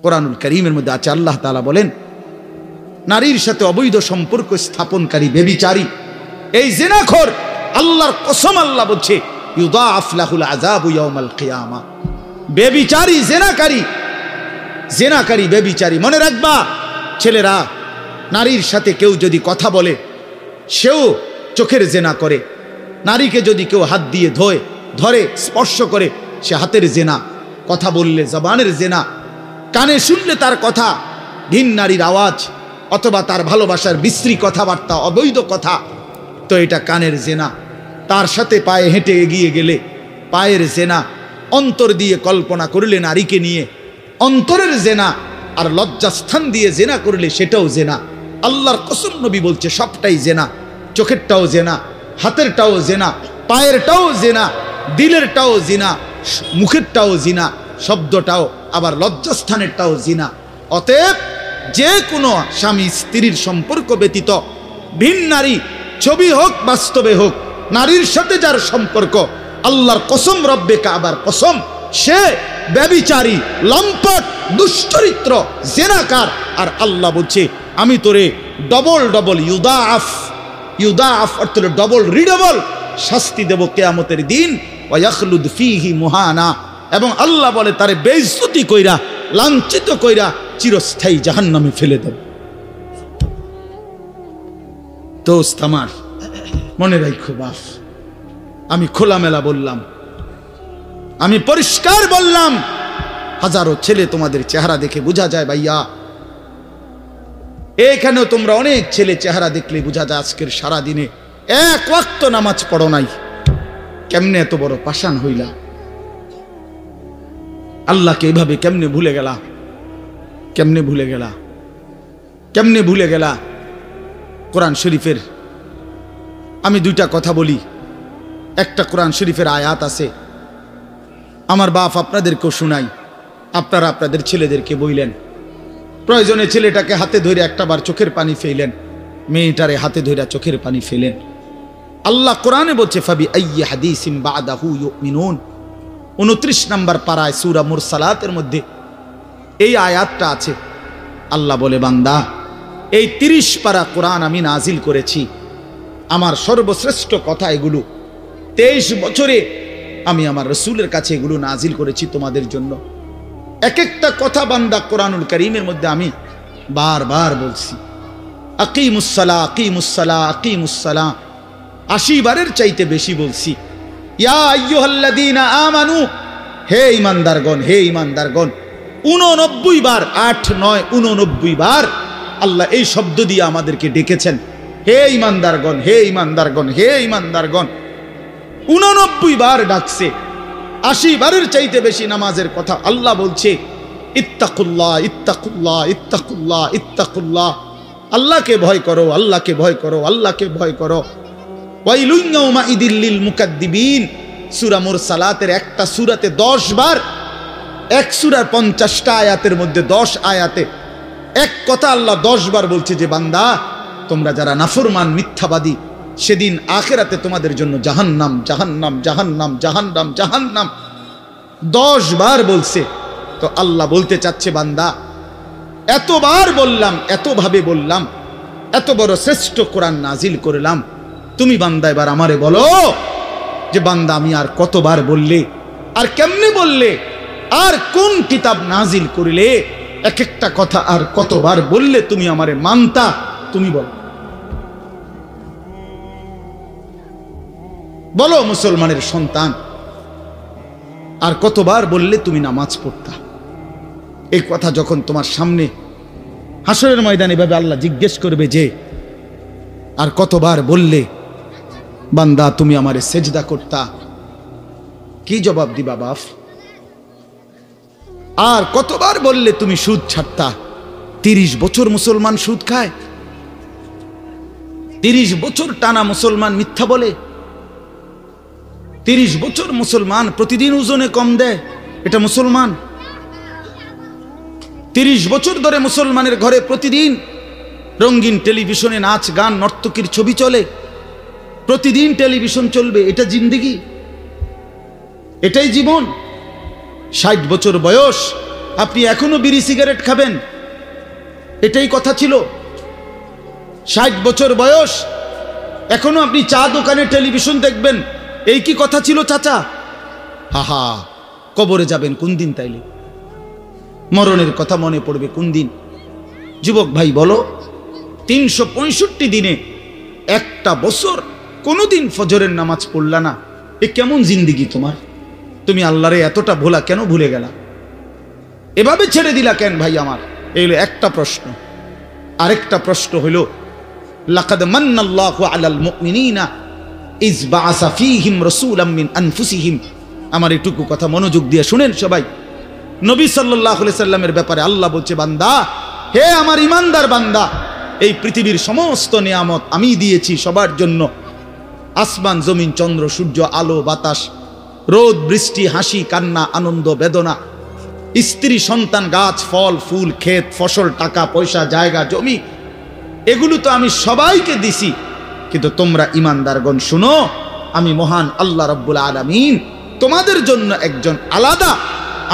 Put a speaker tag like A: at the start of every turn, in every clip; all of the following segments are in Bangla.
A: কোরআনুল কারীমের মধ্যে আছে, আল্লাহ তাআলা বলেন নারীর সাথে অবৈধ সম্পর্ক স্থাপনকারী ব্যভিচারী, এই জিনাখোর, আল্লাহর কসম আল্লাহ বলছে ইউদাআফ লাহুল আযাবু ইয়াউমাল কিয়ামা। ব্যভিচারী, জেনাকারী ব্যভিচারী। মনে রাখবা ছেলেরা, নারীর সাথে কেউ যদি কথা বলে সেও চোখের জেনা করে। নারীকে যদি কেউ হাত দিয়ে ধরে স্পর্শ করে সে হাতের জেনা, কথা বললে জবানের জেনা, কানে শুনলে তার কথা ভিন নারীর আওয়াজ অথবা তার ভালোবাসার বিশ্রী কথাবার্তা, অবৈধ কথা, তো এটা কানের জেনা। তার সাথে পায়ে হেঁটে এগিয়ে গেলে পায়ের জেনা। অন্তর দিয়ে কল্পনা করলে নারীকে নিয়ে অন্তরের জেনা। আর লজ্জাস্থান দিয়ে জেনা করলে সেটাও জেনা। আল্লাহর কসম নবী বলছে সবটাই জেনা। চোখেরটাও জেনা, হাতেরটাও জেনা, পায়েরটাও জেনা, দিলেরটাও জিনা, মুখেরটাও জিনা, শব্দটাও আবার লজ্জাস্থানেরটাও জিনা। অতএব যে কোনো স্বামী স্ত্রীর সম্পর্ক ব্যতীত ভিন নারী, ছবি হোক বাস্তবে হোক, নারীর সাথে যার সম্পর্ক, আল্লাহর কসম, রব্বে কাবার কসম, সে ব্যভিচারী, লম্পট, দুশ্চরিত্র, জেনাকার। আর আল্লাহ বলছে আমি তোরে ডবল ইউদাআফ অর্থাৎ ডবল রিডবল শাস্তি দেব কিয়ামতের দিন। ওয়া ইয়াখলুদ ফীহি মুহানা, এবং আল্লাহ বলে তারে বেইজ্জতি কইরা, লাঞ্ছিত কইরা চিরস্থায়ী জাহান্নামে ফেলে দেব। দোস্ত আমার, মনে রাখো বাপ, আমি খোলামেলা বললাম, আমি পরিষ্কার বললাম। হাজারো ছেলে তোমাদের চেহারা দেখে বোঝা যায় ভাইয়া, এখানেও তোমরা অনেক ছেলে চেহারা দেখলে বোঝা যায় আজকের সারা দিনে এক ওয়াক্ত নামাজ পড়ো নাই। কেমনে এত বড় পাষাণ হইলা? আল্লাহকে এভাবে কেমনে ভুলে গেলা? কেমনে ভুলে গেলা? কোরআন শরীফের আমি দুইটা কথা বলি। একটা কোরআন শরীফের আয়াত আছে, আমার বাপ আপনাদেরকেও শুনাই, আপনারা আপনাদের ছেলেদেরকে বইলেন। প্রয়োজনে ছেলেটাকে হাতে ধরে একটাবার চোখের পানি ফেলেন, মেয়েটারে হাতে ধরে চোখের পানি ফেলেন। আল্লাহ কোরআনে বলছে ফাবি আইয়ি হাদিসিন বাদাহু ইউমিনুন, 29 নম্বর পারায় সূরা মুরসালাতের মধ্যে এই আয়াতটা আছে। আল্লাহ বলে বান্দা, এই 30 পারা কোরআন আমি নাজিল করেছি, আমার সর্বশ্রেষ্ঠ কথা এগুলো। 23 বছরে আমি আমার রাসূলের কাছে এগুলো নাজিল করেছি তোমাদের জন্য। এক একটা কথা বান্দা কোরআনুল কারীমের মধ্যে আমি বারবার বলছি, আকিমুসসালাহ আকিমুসসালাহ আকিমুসসালাহ, 80 বারের চাইতে বেশি বলছি। ইয়া আইয়ুহাল্লাযীনা আমানু, হে ঈমানদারগণ, হে ঈমানদারগণ, 89 বার, 8 9 89 বার আল্লাহ এই শব্দ দিয়ে আমাদেরকে ডেকেছেন। হে ঈমানদারগণ, হে ঈমানদারগণ, হে ঈমানদারগণ, 89 বার ডাকছে। 80 বারের চাইতে বেশি নামাজের কথা আল্লাহ বলছে ইত্তাকুল্লাহ ইত্তাকুল্লাহ ইত্তাকুল্লাহ ইত্তাকুল্লাহ, আল্লাহকে ভয় করো, আল্লাহকে ভয় করো, আল্লাহকে ভয় করো। ওয়াইলুন ইয়াউমাইদিল লিল মুকাদ্দিবিন, সূরা মুরসালাতের একটা সূরাতে 10 বার, এক সূরার 50টা আয়াতের মধ্যে 10 আয়াতে এক কথা আল্লাহ 10 বার বলছে যে বান্দা তোমরা যারা নাফরমান, মিথ্যাবাদী, সেদিন আখিরাতে তোমাদের জন্য জাহান্নাম জাহান্নাম জাহান্নাম জাহান্নাম জাহান্নাম 10 বার বলছে। তো আল্লাহ বলতে চাচ্ছে বান্দা, এতবার বললাম, এতভাবে বললাম, এত বড় শ্রেষ্ঠ কোরআন নাজিল করলাম, তুমি বান্দা এবার আমারে বলো যে বান্দা আমি আর কতবার বললে, আর কেমনে বললে, আর কোন কিতাব নাজিল করলে, এক একটা কথা আর কতবার বললে তুমি আমারে মানতা, তুমি বলো। বলো মুসলমানের সন্তান, আর কতবার বললে তুমি নামাজ পড়তা? এই কথা যখন তোমার সামনে হাসরের ময়দানে এভাবে আল্লাহ জিজ্ঞেস করবে যে আর কতবার বললে বান্দা তুমি আমারে সেজদা করতা, কি জবাব দিবা বাপ? আর কতবার বললে তুমি সুদ ছাড়তা? 30 বছর মুসলমান সুদ খায়, 30 বছর টানা মুসলমান মিথ্যা বলে, 30 বছর মুসলমান প্রতিদিন ওজনে কম দেয়, এটা মুসলমান? 30 বছর ধরে মুসলমানের ঘরে প্রতিদিন রঙিন টেলিভিশনে নাচ গান নর্তকীর ছবি চলে, প্রতিদিন টেলিভিশন চলবে, এটা জিন্দেগি? এটাই জীবন? 60 বছর বয়স আপনি এখনো বিড়ি সিগারেট খাবেন? এটাই কথা ছিল? 60 বছর বয়স, এখনো আপনি চা দোকানে টেলিভিশন দেখবেন, এই কি কথা ছিল চাচা? হাহা, কবরে যাবেন কোন দিন? তাইলে মরণের কথা মনে পড়বে কোন দিন? যুবক ভাই বলো, 365 দিনে একটা বছর কোনোদিন ফজরের নামাজ পড়লা না, এ কেমন জিন্দিগি তোমার? তুমি আল্লাহরে এতটা ভোলা কেন ভুলে গেলা? এভাবে ছেড়ে দিলা কেন ভাই আমার? এই হলো একটা প্রশ্ন। আরেকটা প্রশ্ন হলো, লাকাদ মান্নাল্লাহু আলাল মুমিনিনা ইজ বাআসা ফীহিম রাসূলাম মিন আনফুসিহিম। আমার এটুকু কথা মনোযোগ দিয়ে শুনেন সবাই। নবী সাল্লাল্লাহু আলাইহি সাল্লামের ব্যাপারে আল্লাহ বলছে, বান্দা, হে আমার ইমানদার বান্দা, এই পৃথিবীর সমস্ত নিয়ামত আমি দিয়েছি সবার জন্য। আসমান, জমিন, চন্দ্র, সূর্য, আলো, বাতাস, রোদ, বৃষ্টি, হাসি, কান্না, আনন্দ, বেদনা, স্ত্রী, সন্তান, গাছ, ফল, ফুল, ক্ষেত, ফসল, টাকা পয়সা, জায়গা, জমি, এগুলো তো আমি সবাইকে দিছি। কিন্তু তোমরা ইমানদারগণ শুনো, আমি মহান আল্লাহ রাব্বুল আলামিন তোমাদের জন্য একজন আলাদা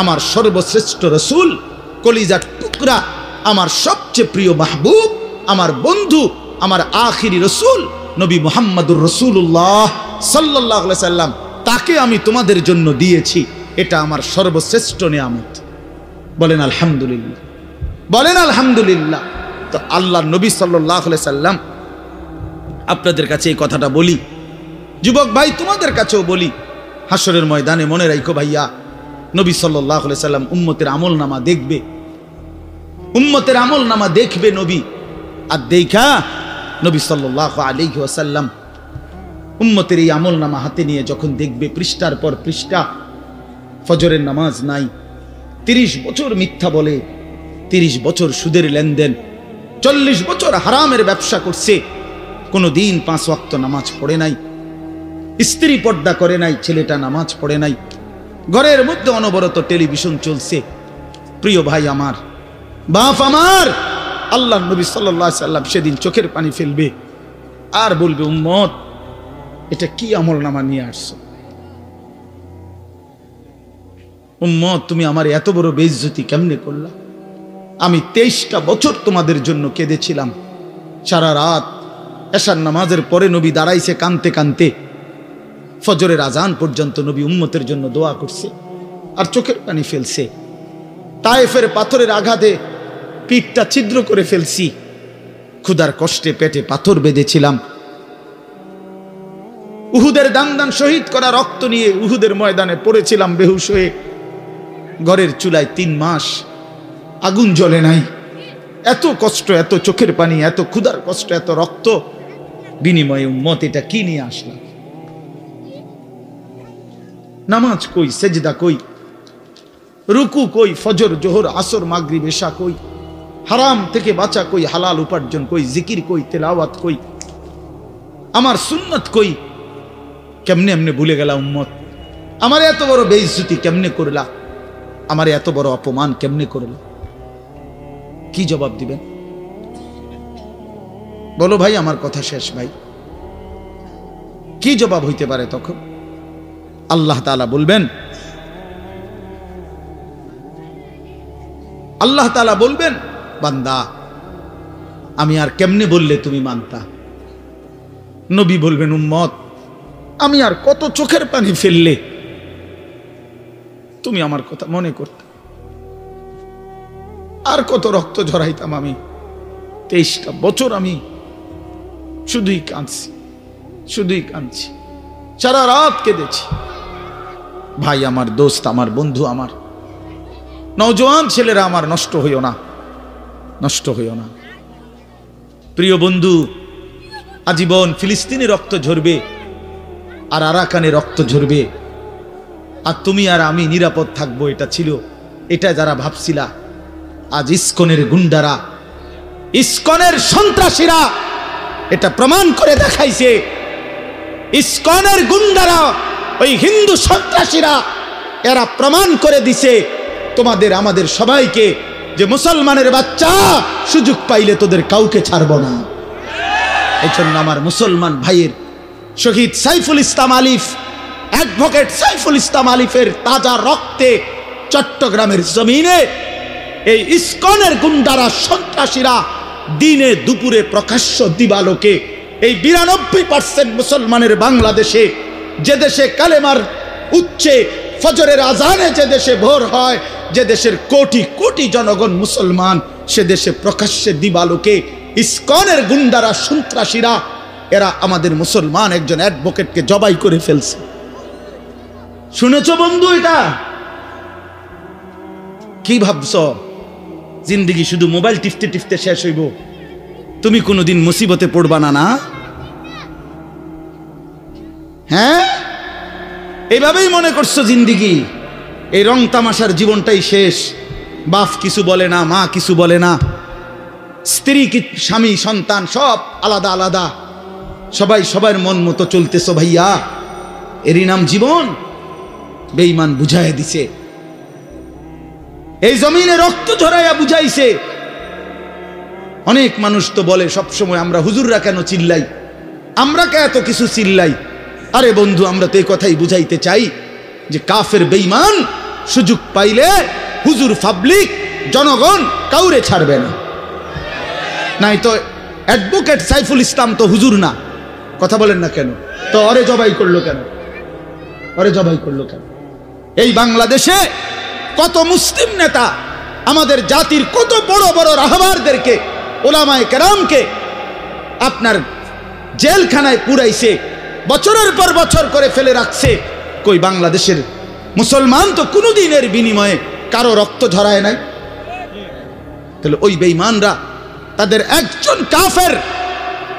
A: আমার সর্বশ্রেষ্ঠ রসুল, কলিজার টুকরা, আমার সবচেয়ে প্রিয় মাহবুব, আমার বন্ধু, আমার আখিরি রসুল নবী মুহাম্মদুর রাসূলুল্লাহ সাল্লাল্লাহু আলাইহি সাল্লাম, তাকে আমি তোমাদের জন্য দিয়েছি। এটা আমার সর্বশ্রেষ্ঠ নিয়ামত। বলেন আলহামদুলিল্লাহ, বলেন আলহামদুলিল্লাহ। তো আল্লাহর নবী সাল্লাল্লাহু আলাইহি সাল্লাম, আপনাদের কাছে এই কথাটা বলি, যুবক ভাই তোমাদের কাছেও বলি, হাসরের ময়দানে মনে রাখো ভাইয়া, নবী সাল্লাল্লাহু আলাইহি সাল্লাম উম্মতের আমলনামা দেখবে, উম্মতের আমলনামা দেখবে নবী। আর দেখা নবী সাল্লাল্লাহু আলাইহি ওয়াসাল্লাম উম্মতের এই আমলনামা হাতে নিয়ে যখন দেখবে, পৃষ্ঠার পর পৃষ্ঠা ফজরের নামাজ নাই, 30 বছর মিথ্যা বলে, 30 বছর সুদের লেনদেন, 40 বছর হারামের ব্যবসা করছে, কোনো দিন 5 ওয়াক্ত নামাজ পড়ে নাই, স্ত্রী পর্দা করে নাই, ছেলেটা নামাজ পড়ে নাই, ঘরের মধ্যে অনবরত টেলিভিশন চলছে। প্রিয় ভাই আমার, বাপ আমার, আল্লাহ নবী সাল্লাল্লাহু আলাইহি সাল্লাম সেদিন চোখের পানি ফেলবে আর বলবে, উম্মত, এটা কি আমলনামা নিয়ে আসছো? উম্মত, তুমি আমার এত বড় বেইজ্জতি কেমনে করলা? আমি 23টা বছর তোমাদের জন্য কেঁদেছিলাম। সারা রাত এশার নামাজের পরে নবী দাঁড়াইছে কানতে কানতে, ফজরের আজান পর্যন্ত নবী উম্মতের জন্য দোয়া করছে আর চোখের পানি ফেলছে। তায়েফের পাথরের আঘাতে পিঠটা ছিদ্র করে ফেলছি, ক্ষুধার কষ্টে পেটে পাথর বেঁধেছিলাম, উহুদের দান শহীদ করা রক্ত নিয়ে উহুদের ময়দানে পড়েছিলাম বেহুশ হয়ে, ঘরের চুলায় 3 মাস আগুন জ্বলে নাই। এত কষ্ট, এত চোখের পানি, এত ক্ষুধার কষ্ট, এত রক্ত, বিনিময়ে উম্মত এটা কি নিয়ে আসলাম? নামাজ কই, সেজদা কই, রুকু কই, ফজর, জোহর, আসর, মাগরিব, এশা কই, হারাম থেকে বাঁচা কই, হালাল উপার্জন কই, জিকির কই, তেলাওয়াত কই, আমার সুন্নত কই? কেমনে এমনে ভুলে গেলা উম্মত? আমার এত বড় বেইজ্জতি কেমনে করলা? আমার এত বড় অপমান কেমনে করলা? কি জবাব দিবেন বলো ভাই? আমার কথা শেষ ভাই, কি জবাব হইতে পারে তখন? আল্লাহ তাআলা বলবেন, আল্লাহ তাআলা বলবেন, বান্দা, আমি আর কেমনে বললে তুমি মানতা? নবী বলবেন, উম্মত, আমি আর কত চোখের পানি ফেললে তুমি আমার কথা মনে করতে? আর কত রক্ত ঝরাইতাম আমি? 23টা বছর আমি শুধুই কাঁদছি, শুধুই কাঁদছি, সারা রাত কেঁদেছি। ভাই আমার, দোস্ত আমার, বন্ধু আমার, নওজোয়ান ছেলেরা আমার, নষ্ট হইও না, নষ্ট হইও না। প্রিয় বন্ধু, আজীবন ফিলিস্তিনে রক্ত ঝরবে আর আরাকানে রক্ত ঝরবে, আর তুমি আর আমি নিরাপদ থাকবো, এটা ছিল, এটা যারা ভাবছিলা, আজ ইসকনের গুন্ডারা, ইসকনের সন্ত্রাসীরা এটা প্রমাণ করে দেখাইছে। ইসকনের গুন্ডারা, ওই হিন্দু সন্ত্রাসীরা, এরা প্রমাণ করে দিছে তোমাদের আমাদের সবাইকে যে মুসলমানের বাচ্চা, সুযোগ পাইলে তোদের কাউকে ছাড়ব না। এই জন্য আমার মুসলমান ভাইয়ের শহীদ সাইফুল ইসলাম আলিফ, অ্যাডভোকেট সাইফুল ইসলাম আলিফের তাজা রক্তে চট্টগ্রামের জমিনে এই ইসকনের গুন্ডারা সন্ত্রাসীরা দিনে দুপুরে প্রকাশ্য দিবালোকে এই 92% মুসলমানের বাংলাদেশে, যে দেশে কালেমার উচ্চে ফজরের আজানে যে দেশে ভোর হয়, যে দেশের কোটি কোটি জনগণ মুসলমান, সে দেশে প্রকাশ্যে দিবালোকে ইসকনের গুন্ডারা সন্ত্রাসীরা এরা আমাদের মুসলমান একজন অ্যাডভোকেটকে জবাই করে ফেলছে। শুনেছ বন্ধু? এটা কি ভাবছ জিন্দেগি শুধু মোবাইল টিপতে টিপতে শেষ হইব? তুমি কোনোদিন মুসিবতে পড়বা না? না, হ্যাঁ, এইভাবেই মনে করছো জিন্দেগি, এই রং তামাশার জীবনটাই শেষ। বাপ কিছু বলে না, মা কিছু বলে না, স্ত্রী স্বামী সন্তান সব আলাদা আলাদা, সবাই সবার মন মতো চলতেছো। ভাইয়া, এরই নাম জীবন? বেঈমান বুঝাইয়া দিছে, এই জমিনে রক্ত ঝরাইয়া বুঝাইছে। অনেক মানুষ তো বলে সবসময়, আমরা হুজুররা কেন চিল্লাই, আমরা কে এত কিছু চিল্লাই? আরে বন্ধু, আমরা তো এই কথাই বুঝাইতে চাই যে কাফের বেঈমান সুযোগ পাইলে হুজুর পাবলিক জনগণ কাউরে ছাড়বে না। নাই তো অ্যাডভোকেট সাইফুল ইসলাম তো হুজুর না, কথা বলেন না কেন? তো অরে জবাই করলো কেন? অরে জবাই করলো কেন? এই বাংলাদেশে কত মুসলিম নেতা আমাদের জাতির কত বড় বড় রাহবারদেরকে, ওলামায়ে কেরামকে আপনার জেলখানায় পুরাইছে, বছরের পর বছর করে ফেলে রাখছে। কই বাংলাদেশের মুসলমান তো কোনোদিনের বিনিময়ে কারো রক্ত ঝরায় নাই। তাহলে ওই বেঈমানরা তাদের একজন কাফের,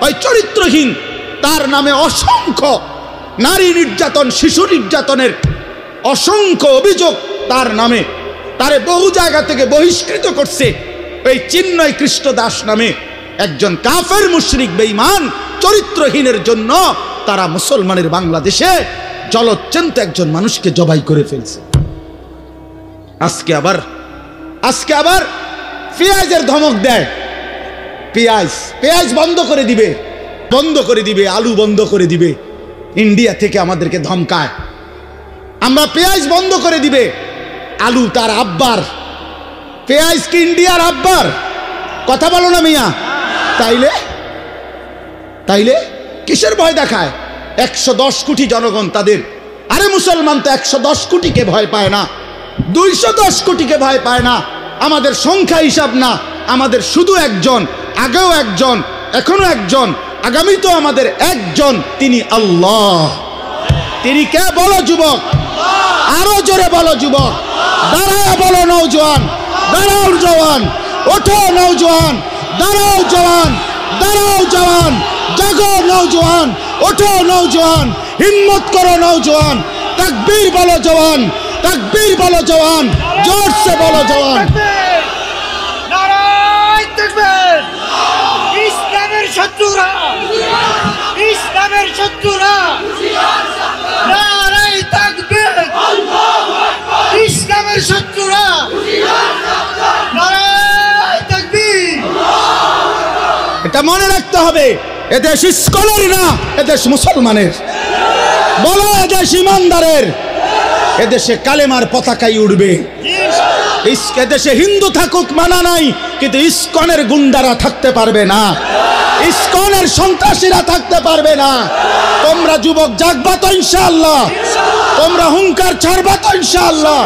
A: ওই চরিত্রহীন, তার নামে অসংখ্য নারী নির্যাতন, শিশু নির্যাতনের অসংখ্য অভিযোগ তার নামে, তারে বহু জায়গা থেকে বহিষ্কৃত করছে। ওই চিন্ময় কৃষ্ণ দাস নামে একজন কাফের মুশরিক বেঈমান চরিত্রহীনের জন্য তারা মুসলমানের বাংলাদেশে জলচ্যন্ত একজন মানুষকে জবাই করে ফেলছে। আজকে আবার পেঁয়াজের ধমক দেয়, পেঁয়াজ বন্ধ করে দিবে, আলু বন্ধ করে দিবে। ইন্ডিয়া থেকে আমাদেরকে ধমকায়, আমরা পেঁয়াজ বন্ধ করে দিবে। আলু তার আব্বার, পেঁয়াজ কি ইন্ডিয়ার আব্বার? কথা বলো না মিয়া। তাইলে কিসের ভয় দেখায়? 110 কোটি জনগণ তাদের। আরে মুসলমান তো 110 কোটিকে ভয় পায় না, 210 কোটিকে ভয় পায় না। আমাদের সংখ্যা হিসাব না, আমাদের শুধু একজন, আগেও একজন, এখনো একজন, আগামী তো আমাদের একজন, তিনি আল্লাহ। তিনি কে? বলো যুবক, আরো জোরে বলো যুবক, দাঁড়াও বলো নওজোয়ান, দাঁড়াও জওয়ান, ওঠো নওজোয়ান, দাঁড়াও জওয়ান, দাঁড়াও জওয়ান, জাগো নওজোয়ান, ওঠো নওজোয়ান, হিম্মত করো নওজোয়ান, তাকবীর বলো জওয়ান, তাকবীর বলো জওয়ান, জোর সে বলো জওয়ান।
B: নারায়ে তাকবীর! ইসলামের শত্রুরা, ইসলামের শত্রুরা, নারায়ে তাকবীর! ইসলামের শত্রুরা, নারায়ে তাকবীর!
A: এটা মনে রাখতে হবে, এদেশ ইসকনের না, এদেশ মুসলমানের। বলো এদেশ ইমানদারের, এদেশে কালেমার পতাকাই উঠবে। এদেশে হিন্দু থাকুক মানা নাই, কিন্তু ইসকনের গুন্ডারা থাকতে পারবে না, ইসকনের সন্ত্রাসীরা থাকতে পারবে না। তোমরা যুবক জাগবা তো ইনশাআল্লাহ, তোমরা হুঙ্কার ছাড়বা তো ইনশাআল্লাহ।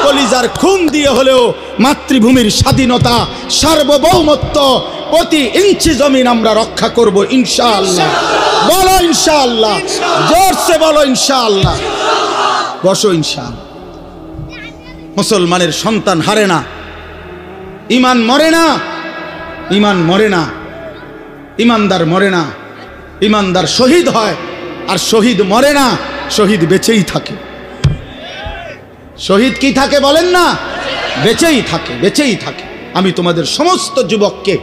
A: কলিজার খুন দিয়ে হলেও মাতৃভূমির স্বাধীনতা, সার্বভৌমত্ব, প্রতি ইঞ্চি জমিন আমরা রক্ষা করব ইনশাআল্লাহ। বলো ইনশাআল্লাহ, জোরসে বলো ইনশাআল্লাহ। বসো ইনশাআল্লাহ। মুসলমানের সন্তান হারে না, ইমান মরে না, ইমান মরে না, ইমানদার মরে না, ইমানদার শহীদ হয়, আর শহীদ মরে না, শহীদ বেঁচেই থাকে। শহীদ কি থাকে বলেন না? বেঁচেই থাকে, বেঁচেই থাকে। আমি তোমাদের সমস্ত যুবককে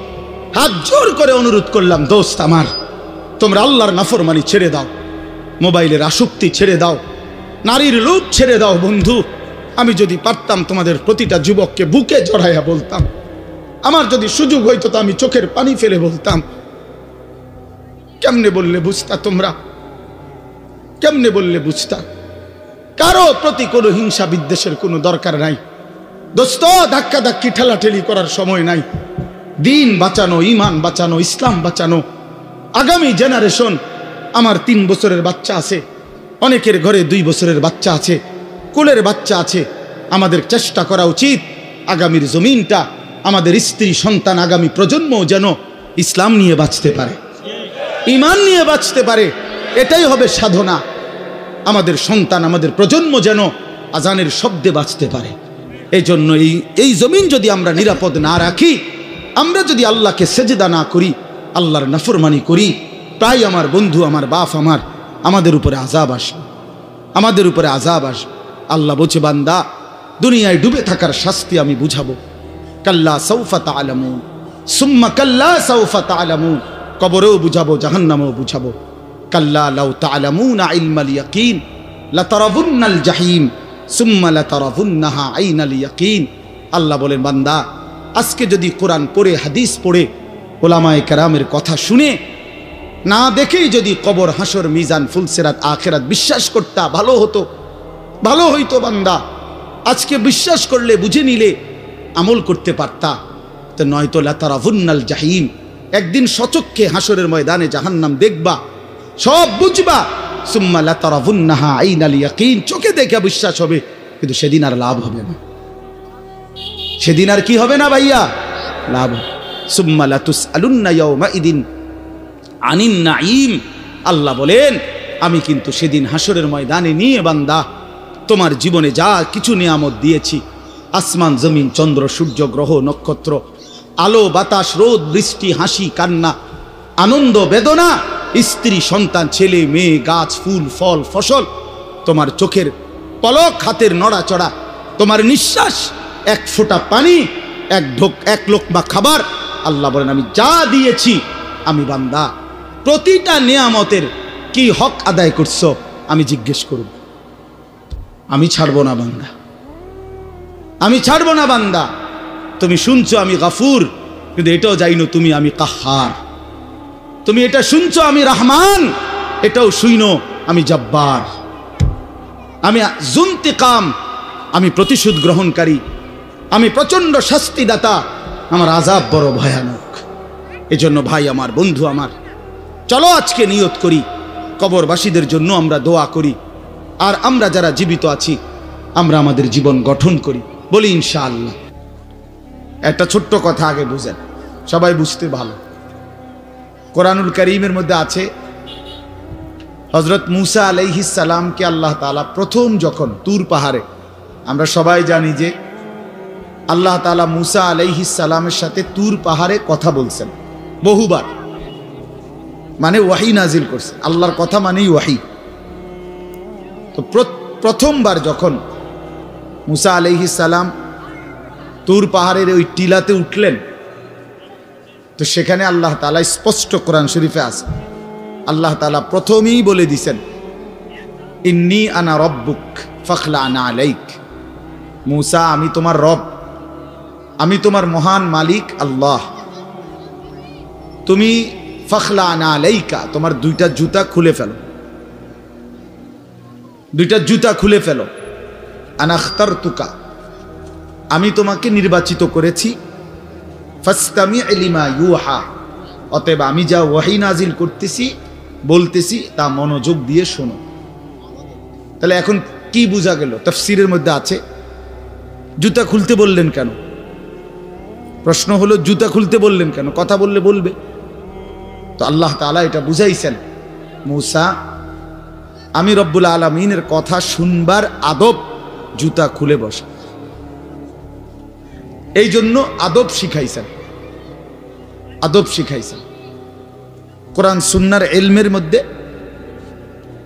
A: হাত জোর করে অনুরোধ করলাম, দোস্ত আমার, তোমরা আল্লাহর নাফরমানি ছেড়ে দাও, মোবাইলের আসক্তি ছেড়ে দাও, নারীর লোভ ছেড়ে দাও। বন্ধু, আমি যদি পারতাম তোমাদের প্রতিটা যুবককে বুকে জড়াইয়া বলতাম, আমার যদি সুযোগ হইতো তো আমি চোখের পানি ফেলে বলতাম, কেমনে বললে বুঝতা তোমরা? কেমনে বললে বুঝতা? কারো প্রতি কোনো হিংসা বিদ্বেষের কোনো দরকার নাই। দোস্ত, ধাক্কা ধাক্কি ঠেলাঠেলি করার সময় নাই। দিন বাঁচানো, ইমান বাঁচানো, ইসলাম বাঁচানো। আগামী জেনারেশন, আমার 3 বছরের বাচ্চা আছে, অনেকের ঘরে 2 বছরের বাচ্চা আছে, কোলের বাচ্চা আছে। আমাদের চেষ্টা করা উচিত আগামীর জমিনটা, আমাদের স্ত্রী সন্তান, আগামী প্রজন্ম যেন ইসলাম নিয়ে বাঁচতে পারে, ইমান নিয়ে বাঁচতে পারে। এটাই হবে সাধনা। আমাদের সন্তান, আমাদের প্রজন্ম যেন আজানের শব্দে বাঁচতে পারে। এই জন্য এই জমিন যদি আমরা নিরাপদ না রাখি, আমরা যদি আল্লাহকে সেজদা না করি, আল্লাহর নাফরমানি করি, প্রায় আমার বন্ধু, আমার বাপ, আমাদের উপরে আযাব আসবে, আমাদের উপরে আযাব আসবে। আল্লাহ বলছে, বান্দা, দুনিয়ায় ডুবে থাকার শাস্তি আমি বুঝাবো। কাল্লা সাউফা তা'লামুন সুম্মা কাল্লা সাউফা তা'লামুন, কবরেও বুঝাবো, জাহান্নামেও বুঝাবো। কাল্লা লাউ তা'লামুনা ইলমাল ইয়াকিন লাতারাবুন্নাল জাহিম সুম্মা লাতারাবুন্নাহা আইনাল ইয়াকিন। আল্লাহ বলেন, বান্দা, আজকে যদি কোরআন পড়ে, হাদিস পড়ে, ওলামায়ে কেরামের কথা শুনে, না দেখেই যদি কবর, হাসর, মিজান, ফুলসিরাত, আখিরাত বিশ্বাস করতা, ভালো হতো, ভালো হইতো। বান্দা, আজকে বিশ্বাস করলে, বুঝে নিলে, আমল করতে পারতা। তো নয়তো লাতারাবুন্নাল জাহিম, একদিন সচক্ষে হাসরের ময়দানে জাহান্নাম দেখবা, সব বুঝবা। সুম্মা লাতারাবুন্নাহা আইনাল ইয়াকিন, চোখে দেখে বিশ্বাস হবে, কিন্তু সেদিন আর লাভ হবে না। সেদিন আর কি হবে না ভাইয়া? লাভ। সুম্মা লাতুসআলুন্না ইয়াওমাইদিন আনিন নাঈম। আল্লাহ বলেন, আমি কিন্তু সেদিন হাসরের ময়দানে নিয়ে বান্দা তোমার জীবনে যা কিছু নিয়ামত দিয়েছি, আসমান, জমিন, চন্দ্র, সূর্য, গ্রহ, নক্ষত্র, আলো, বাতাস, রোদ, বৃষ্টি, হাসি, কান্না, আনন্দ, বেদনা, স্ত্রী, সন্তান, ছেলে, মেয়ে, গাছ, ফুল, ফল, ফসল, তোমার চোখের পলক, হাতের নড়াচড়া, তোমার নিঃশ্বাস, এক ফোঁটা পানি, এক লোকমা খাবার, আল্লাহ বলেন, আমি যা দিয়েছি, আমি বান্দা প্রতিটা নিয়ামতের কি হক আদায় করছো আমি জিজ্ঞেস করব। আমি ছাড়বো না বান্দা, আমি ছাড়বো না বান্দা। তুমি শুনছো আমি গাফুর, কিন্তু এটাও জানো তুমি আমি কাহ্হার। তুমি এটা শুনছো আমি রহমান, এটাও শুইনো আমি জব্বার। আমি জুন্তিকাম, আমি প্রতিশোধ গ্রহণকারী, আমি প্রচন্ড শাস্তিদাতা, আমার আযাব বড় ভয়ানক। এজন্য ভাই আমার, বন্ধু আমার, চলো আজকে নিয়ত করি, কবরবাসীদের জন্য আমরা দোয়া করি, আর আমরা যারা জীবিত আছি আমরা আমাদের জীবন গঠন করি, বলি ইনশাআল্লাহ। একটা ছোট্ট কথা আগে বুঝেন, সবাই বুঝতে ভালো। কোরআনুল কারীমের মধ্যে আছে, হযরত মূসা আলাইহিস সালামকে আল্লাহ তাআলা প্রথম যখন তুর পাহাড়ে, আমরা সবাই জানি যে আল্লাহ তাআলা মূসা আলাইহিস সালামের সাথে তুর পাহাড়ে কথা বলছেন বহুবার, মানে ওয়াহি নাজিল করছে। আল্লাহর কথা মানেই ওয়াহি। তো প্রথমবার যখন মূসা আলাইহিস সালাম তুর পাহাড়ের ওই টিলাতে উঠলেন, তো সেখানে আল্লাহ তাআলা স্পষ্ট কোরআন শরীফে আছে, আল্লাহ তাআলা প্রথমেই বলে দিছেন, ইন্নী আনা রব্বুক ফাখলা'না আলাইক। মূসা, আমি তোমার রব, আমি তোমার মহান মালিক আল্লাহ। তুমি ফাখলা'না আলাইকা, তোমার 2টা জুতা খুলে ফেলো, 2টা জুতা খুলে ফেলো। আনা আখতারতুকা, আমি তোমাকে নির্বাচিত করেছি। ফাসতামি' লিমা ইউহা, অতএব আমি যা ওয়াহি নাজিল করতেছি, বলতেছি, তা মনোযোগ দিয়ে শোনো। তাহলে এখন কি বোঝা গেল? তাফসীরের মধ্যে আছে, জুতা খুলতে বললেন কেন? প্রশ্ন হলো, জুতা খুলতে বললেন কেন? কথা বললে বলবে। তো আল্লাহ তাআলা এটা বুঝাইছেন, মূসা, আমি রব্বুল আলামিনের কথা শুনবার আদব জুতা খুলে বসা, এই জন্য আদব শিখাইছেন, আদব শিখাইছেন। কোরআন সুন্নাহর ইলমের মধ্যে,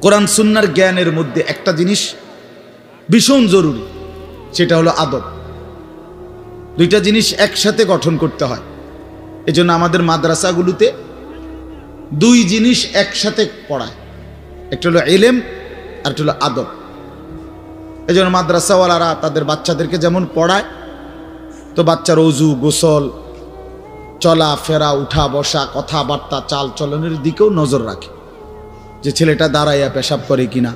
A: কোরআন সুন্নাহর জ্ঞানের মধ্যে একটা জিনিস ভীষণ জরুরি, সেটা হলো আদব। 2টা জিনিস একসাথে গঠন করতে হয়। এজন্য আমাদের মাদ্রাসাগুলোতে 2 জিনিস একসাথে পড়ায়, একটা হলো ইলম আর একটা হলো আদব। এজন্য মাদ্রাসাওয়ালারা তাদের বাচ্চাদেরকে যেমন পড়ায়, তো বাচ্চার ওযু, গোসল, চলা ফেরা, উঠা বসা, কথাবার্তা, চাল চলনের দিকেও নজর রাখে, যে ছেলেটা দাঁড়াইয়া পেশাব করে কিনা,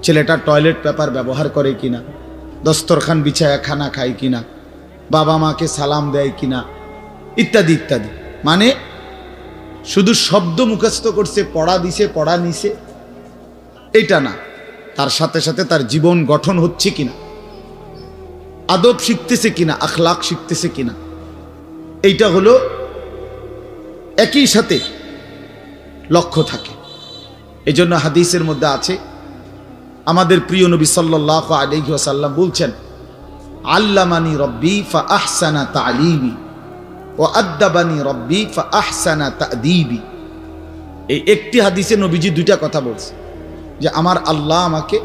A: ছেলেটা টয়লেট পেপার ব্যবহার করে কিনা, দস্তরখান বিছায়া খানা খায় কিনা, বাবা মাকে সালাম দেয় কিনা, ইত্যাদি ইত্যাদি। মানে শুধু শব্দ মুখস্থ করছে, পড়া দিছে, পড়া নিছে, এটা না, তার সাথে সাথে তার জীবন গঠন হচ্ছে কিনা, আদব শিখতেছে কিনা, আখলাক শিখতেছে কিনা, এইটা হলো একই সাথে লক্ষ্য থাকে। এই জন্য হাদিসের মধ্যে আছে, আমাদের প্রিয় নবী সাল্লাল্লাহু আলাইহি ওয়াসাল্লাম বলছেন, আল্লামানি রব্বি ফা আহসানা তালিমি ও আদ্দাবানি রব্বি ফা আহসানা তাদিবি। এই একটি হাদিসে নবীজি দুইটা কথা বলছে, যে আমার আল্লাহ আমাকে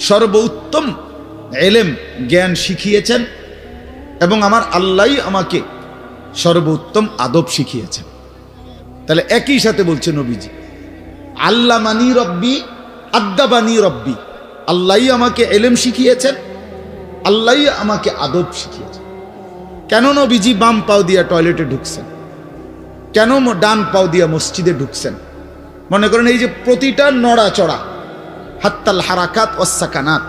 A: সর্বোত্তম এলেম জ্ঞান শিখিয়েছেন এবং আমার আল্লাহই আমাকে সর্বোত্তম আদব শিখিয়েছেন। তাহলে একই সাথে বলছে নবীজি, আল্লামানি রব্বি আদ্দাবানি রব্বি, আল্লাহই আমাকে এলেম শিখিয়েছেন, আল্লাহই আমাকে আদব শিখিয়েছেন। কেন নবীজি বাম পাও দিয়া টয়লেটে ঢুকছেন? কেন ডান পাও দিয়া মসজিদে ঢুকছেন? মনে করেন এই যে প্রতিটা নড়াচড়া, হাত্তাল হারাকাত ওয়াস সাকানাত,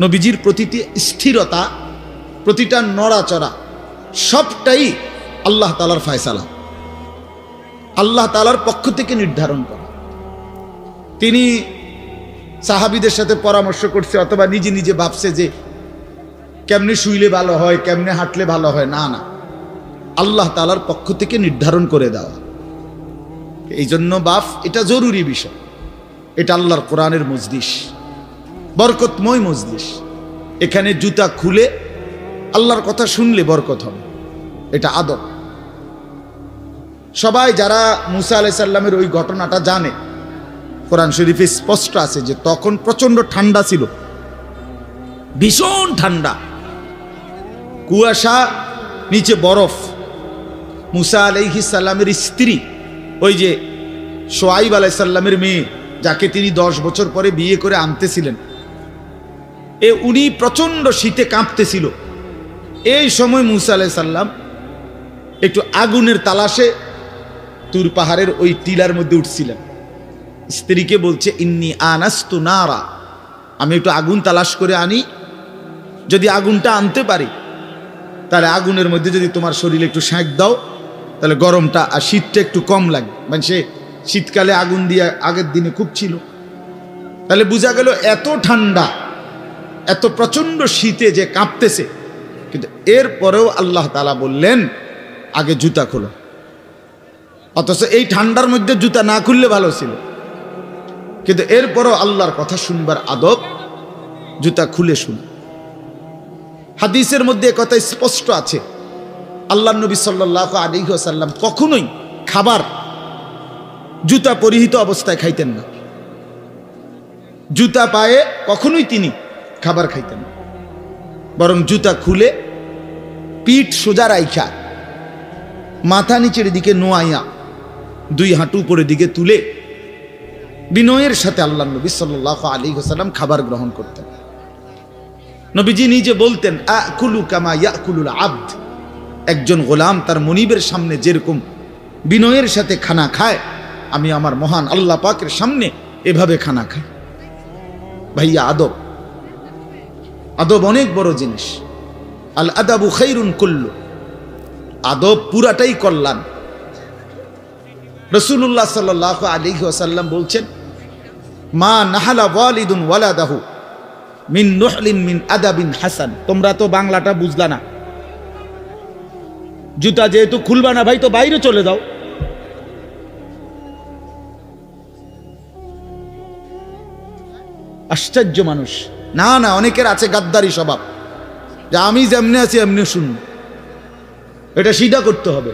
A: নবীজির প্রতিটি স্থিরতা, প্রতিটা নড়াচড়া সবটাই আল্লাহ তাআলার ফয়সালা, আল্লাহ তাআলার পক্ষ থেকে নির্ধারণ করা। তিনি সাহাবীদের সাথে পরামর্শ করছে অথবা নিজে নিজে ভাবছে যে কেমনে শুইলে ভালো হয়, কেমনে হাঁটলে ভালো হয়, না না, আল্লাহ তাআলার পক্ষ থেকে নির্ধারণ করে দেওয়া। এই জন্য বাপ, এটা জরুরি বিষয়। এটা আল্লাহর কোরআনের মজলিস, বরকতময় মজলিস। এখানে জুতা খুলে আল্লাহর কথা শুনলে বরকত হবে, এটা আদব। সবাই যারা মুসা আলাইহিস সালামের ওই ঘটনাটা জানে, কোরআন শরীফে স্পষ্ট আছে যে তখন প্রচন্ড ঠান্ডা ছিল, ভীষণ ঠান্ডা, কুয়াশা, নিচে বরফ। মুসা আলাইহিস সালামের স্ত্রী, ওই যে শোয়াইব আলাইহিস সালামের মেয়ে, যাকে তিনি 10 বছর পরে বিয়ে করে আনতেছিলেন, উনি প্রচন্ড শীতে কাঁপতেছিল। এই সময় মুসা আলাইহিস সালাম একটু আগুনের তালাশে তুর পাহাড়ের ওই টিলার মধ্যে উঠছিলেন। স্ত্রীকে বলছে, ইন্নি আনাস্তু নারা, আমি একটু আগুন তালাশ করে আনি, যদি আগুনটা আনতে পারি তাহলে আগুনের মধ্যে যদি তোমার শরীরে একটু সেঁক দাও তাহলে গরমটা আর শীতটা একটু কম লাগে। মানে সে শীতকালে আগুন দিয়ে আগের দিনে খুব ছিল, তাহলে বোঝা গেল এত ঠান্ডা, এত প্রচন্ড শীতে যে কাঁপতেছে। কিন্তু এরপরেও আল্লাহ তাআলা বললেন, আগে জুতা খোলো। অথচ এই ঠান্ডার মধ্যে জুতা না খুললে ভালো ছিল, কিন্তু এরপরও আল্লাহর কথা শুনবার আদব, জুতা খুলে শুন। হাদিসের মধ্যে কথা স্পষ্ট আছে, আল্লাহর নবী সাল্লাল্লাহু আলাইহি ওয়াসাল্লাম কখনোই খাবার জুতা পরিহিত অবস্থায় খাইতেন না। জুতা পায়ে কখনোই তিনি খাবার খাইতেন না, বরং জুতা খুলে পিঠ সোজা রাইখা, মাথা নিচের দিকে নোয়াইয়া, 2 হাঁটু উপরের দিকে তুলে বিনয়ের সাথে আল্লাহর নবী সাল্লাল্লাহু আলাইহি ওয়াসাল্লাম খাবার গ্রহণ করতেন। নবীজি নিজে বলতেন, আকুলু কামা ইয়াকুলুল আবদ, একজন গোলাম তার মনিবের সামনে যেরকম বিনয়ের সাথে খানা খায়, আমি আমার মহান আল্লাহ পাকের সামনে এভাবে খানা খাই। ভাইয়া, আদব, আদব অনেক বড় জিনিস। আল আদাবু খাইরুন কুল্লু, আদব পুরাটাই কল্যাণ। রাসূলুল্লাহ সাল্লাল্লাহু আলাইহি ওয়াসাল্লাম বলছেন, মা নাহালা ওয়ালিদুন ওয়ালাদাহু মিন নুহলিন মিন আদাবিন হাসান। তোমরা তো বাংলাটা বুঝলা না, জুতা যেহেতু খুলবা না ভাই, তো বাইরে চলে যাও। আশ্চর্য মানুষ। না না, অনেকের আছে গাদ্দারি স্বভাব, যে আমি যেমনি আছি এমনি শুনব। এটা সিধা করতে হবে।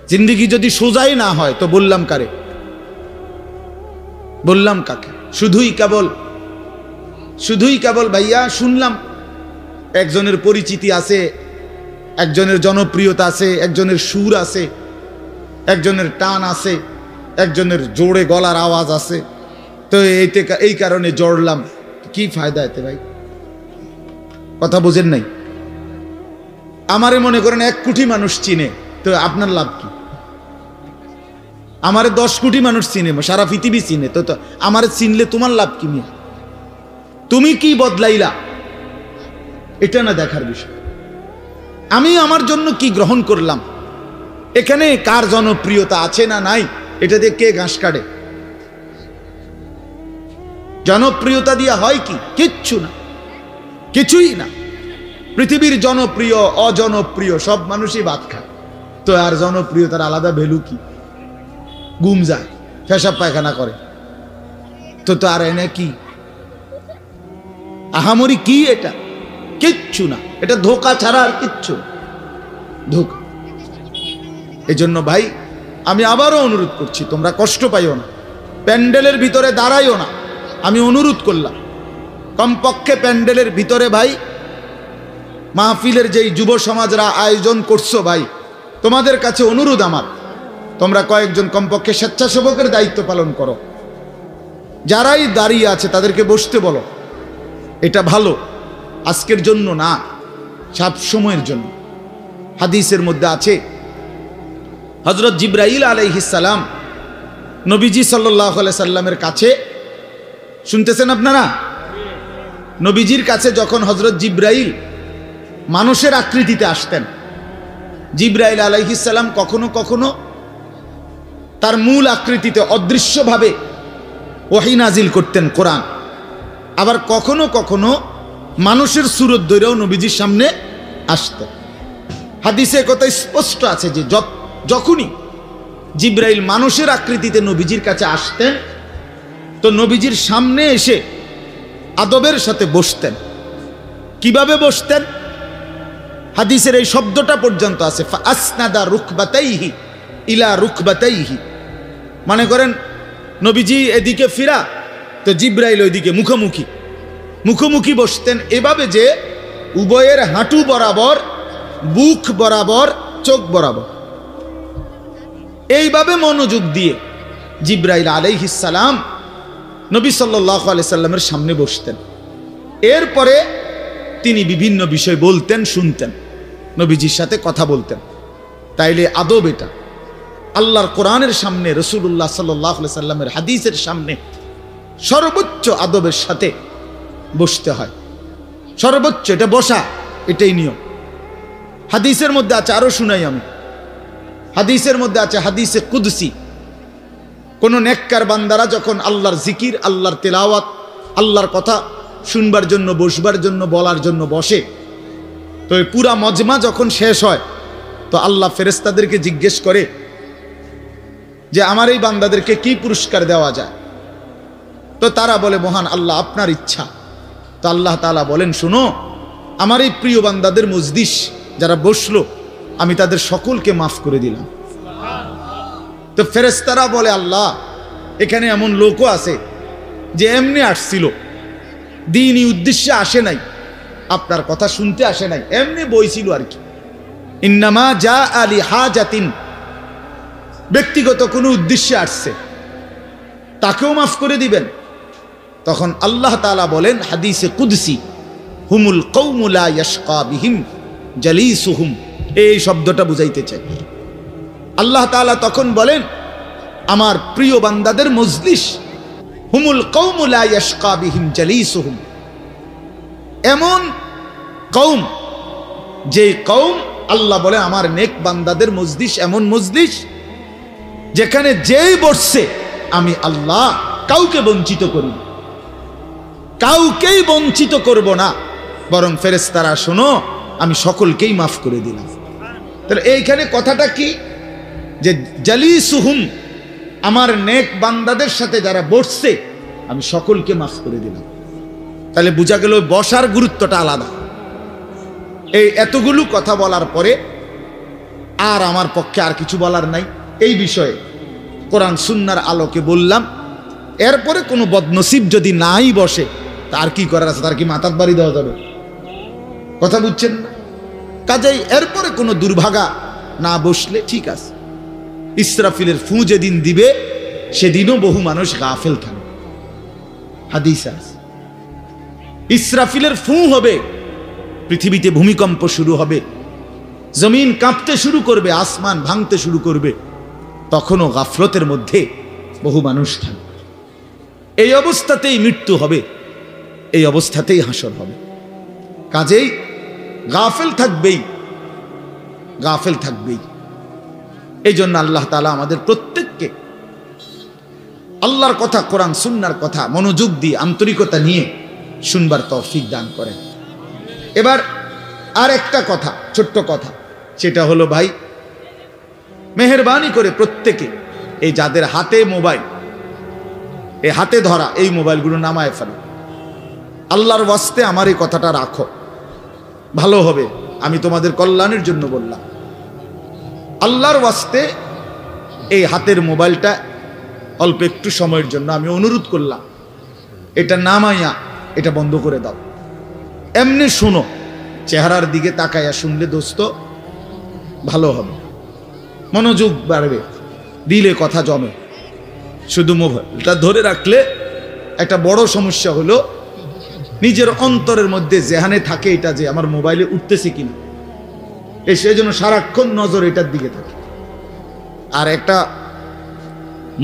A: জিন্দেগি যদি সোজাই না হয় তো বললাম কারে, বললাম কাকে? শুধুই কেবল ভাইয়া শুনলাম, একজনের পরিচিতি আছে, একজনের জনপ্রিয়তা আছে, একজনের সুর আছে, একজনের টান আছে, একজনের জোরে গলার আওয়াজ আছে, তো এই কারণে জড়লাম। কি ফায়দা এতে ভাই? কথা বোঝেন নাই? আমারে মনে করেন 1 কোটি মানুষ চিনে, তো আপনার লাভ কি? আমারে 10 কোটি মানুষ চিনে, সারা পৃথিবী চিনে, তো আমারে চিনলে তোমার লাভ কি? তুমি কি বদলাইলা? এটা না দেখার বিষয়। আমি আমার জন্য কি গ্রহণ করলাম, এখানে কার জনপ্রিয়তা আছে না নাই, এটা দিয়ে কে ঘাস কাটে? জনপ্রিয়তা দিয়ে হয় কি? কিচ্ছু না, কিছুই না। পৃথিবীর জনপ্রিয় অজনপ্রিয় সব মানুষই ভাত খায়, তো আর জনপ্রিয়তার আলাদা ভ্যালু কি? ঘুম যায়, পেশাব পায়খানা করে, তো আর এনে কি আহামরি কি? এটা কিচ্ছু না, এটা ধোঁকা ছাড়া আর কিচ্ছু না, ধোঁকা। এই জন্য ভাই আমি আবারও অনুরোধ করছি, তোমরা কষ্ট পাইও না, প্যান্ডেলের ভিতরে দাঁড়াইও না। আমি অনুরোধ করলাম কমপক্ষে প্যান্ডেলের ভিতরে ভাই মাহফিলের যেই যুব সমাজরা আয়োজন করছো ভাই, তোমাদের কাছে অনুরোধ আমার, তোমরা কয়েকজন কমপক্ষে স্বেচ্ছাসেবকের দায়িত্ব পালন করো। যারাই দাঁড়িয়ে আছে তাদেরকে বসতে বলো। এটা ভালো, আজকের জন্য না, সব সময়ের জন্য। হাদিসের মধ্যে আছে হযরত জিবরাইল আলাইহিস সালাম নবীজি সাল্লাল্লাহু আলাইহি সাল্লামের কাছে, শুনতেছেন আপনারা? নবীজির কাছে যখন হযরত জিবরাইল মানুষের আকৃতিতে আসতেন, জিবরাইল আলাইহিস সালাম কখনো কখনো তার মূল আকৃতিতে অদৃশ্যভাবে ওহী নাজিল করতেন কোরআন, আবার কখনো কখনো মানুষের সুরত ধরেও নবীজির সামনে আসতেন। হাদিসে কথা স্পষ্ট আছে যে যখনই জিবরাইল মানুষের আকৃতিতে নবীজির কাছে আসতেন, তো নবীজির সামনে এসে আদবের সাথে বসতেন। কিভাবে বসতেন? হাদিসের এই শব্দটা পর্যন্ত আছে, ফাসনাদা রুকবাতাইহি ইলা রুকবাতাইহি। মানে করেন নবীজি এদিকে ফিরা, তো জিবরাইল ওইদিকে মুখোমুখি মুখোমুখি বসতেন, এভাবে যে উভয়ের হাঁটু বরাবর, বুক বরাবর, চোখ বরাবর, এইভাবে মনোযোগ দিয়ে জিবরাইল আলাইহিস সালাম নবী সাল্লাল্লাহু আলাইহি সাল্লামের সামনে বসতেন। এরপরে তিনি বিভিন্ন বিষয় বলতেন, শুনতেন, নবীজির সাথে কথা বলতেন। তাইলে আদব এটা। আল্লাহর কোরআনের সামনে, রাসূলুল্লাহ সাল্লাল্লাহু আলাইহি সাল্লামের হাদিসের সামনে সর্বোচ্চ আদবের সাথে বসতে হয়, সর্বোচ্চ। এটা বসা, এটাই নিয়ম। হাদিসের মধ্যে আছে, আরো শুনাই আমি, হাদিসের মধ্যে আছে, হাদিসে কুদসি, কোন নেককার বান্দারা যখন আল্লাহর জিকির, আল্লাহর তেলাওয়াত, আল্লাহর কথা শুনবার জন্য, বসবার জন্য, বলার জন্য বসে, তো এই পুরা মজমা যখন শেষ হয়, তো আল্লাহ ফেরেশতাদেরকে জিজ্ঞেস করে যে আমার এই বান্দাদেরকে কি পুরস্কার দেওয়া যায়? তো তারা বলে, মহান আল্লাহ, আপনার ইচ্ছা। তো আল্লাহ তাআলা বলেন, শুনো, আমার এই প্রিয় বান্দাদের মজলিস যারা বসলো, আমি তাদের সকলকে মাফ করে দিলাম। তো ফেরেশতারা বলে, আল্লাহ, এখানে এমন লোকও আছে যে এমনি আসছিল, দ্বীনি উদ্দেশ্যে আসে নাই, আপনার কথা শুনতে আসে নাই, এমনি বইছিল আর কি, ইন্নামা জা আলি হাজাতিন, ব্যক্তিগত কোনো উদ্দেশ্যে আসছে, তাকেও মাফ করে দিবেন। তখন আল্লাহ তাআলা বলেন হাদিসে কুদসি, হুমুল কওমু লা ইয়াশকা বিহিম জালিসুহুম, এই শব্দটা বুঝাইতে চাই। আল্লাহ তাআলা তখন বলেন, আমার প্রিয় বান্দাদের মজলিস, হুমুল কওমু লা ইয়াশকা বিহিম জালিসুহুম, এমন কওম, যে কওম, আল্লাহ বলে আমার নেক বান্দাদের মজলিস এমন মজলিস যেখানে যেই বসছে আমি আল্লাহ কাউকে বঞ্চিত করি না, কাউকেই বঞ্চিত করব না, বরং ফেরেশতারা শোনো, আমি সকলকেই মাফ করে দিলাম। তাহলে এইখানে কথাটা কি? যে জালিসুহুম, আমার নেক বান্দাদের সাথে যারা বসছে আমি সকলকে মাফ করে দিলাম। তাহলে বোঝা গেল বসার গুরুত্বটা আলাদা। এই এতগুলো কথা বলার পরে আর আমার পক্ষে আর কিছু বলার নাই এই বিষয়ে। কোরআন সুন্নাহর আলোকে বললাম। এরপরে কোনো বদনসিব যদি নাই বসে, তার কি করার আছে? তার কি মাথার বাড়ি দেওয়া যাবে? কথা বুঝছেন না? কাজেই এরপরে কোনো দুর্ভাগা না বসলে ঠিক আছে। ইসরাফিলের ফু যেদিন দিবে সেদিনও বহু মানুষ গাফেল থাকে, হাদিস আছে। ইসরাফিলের ফু হবে, পৃথিবীতে ভূমিকম্প শুরু হবে, জমিন কাঁপতে শুরু করবে, আসমান ভাঙতে শুরু করবে, তখনও গাফলতের মধ্যে বহু মানুষ থাকে। এই অবস্থাতেই মৃত্যু হবে, এই অবস্থাতেই হাসর হবে। কাজেই গাফেল থাকবেই, গাফেল থাকবেই। এই জন্য আল্লাহ তাআলা আমাদের প্রত্যেককে আল্লাহর কথা, কোরআন সুন্নাহর কথা মনোযোগ দিয়ে আন্তরিকতা নিয়ে শুনবার তৌফিক দান করেন। এবার আর একটা কথা, ছোট্ট কথা, সেটা হলো ভাই, মেহেরবানি করে প্রত্যেকে এই যাদের হাতে মোবাইল, এই হাতে ধরা এই মোবাইলগুলো নামায় ফেলো। আল্লাহর ওয়াস্তে আমার এই কথাটা রাখো, ভালো হবে। আমি তোমাদের কল্যাণের জন্য বললাম। আল্লাহর ওয়াস্তে এই হাতের মোবাইলটা অল্প একটু সময়ের জন্য আমি অনুরোধ করলাম, এটা নামাইয়া এটা বন্ধ করে দাও। এমনি শুনো, চেহারার দিকে তাকাইয়া শুনলে দোস্ত ভালো হবে, মনোযোগ বাড়বে, দিলে কথা জমে। শুধু মোবাইলটা ধরে রাখলে একটা বড় সমস্যা হলো নিজের অন্তরের মধ্যে জেহানে থাকে এটা যে আমার মোবাইলে উঠতেছে কিনা, সেই জন্য সারাক্ষণ নজর এটার দিকে থাকে। আর একটা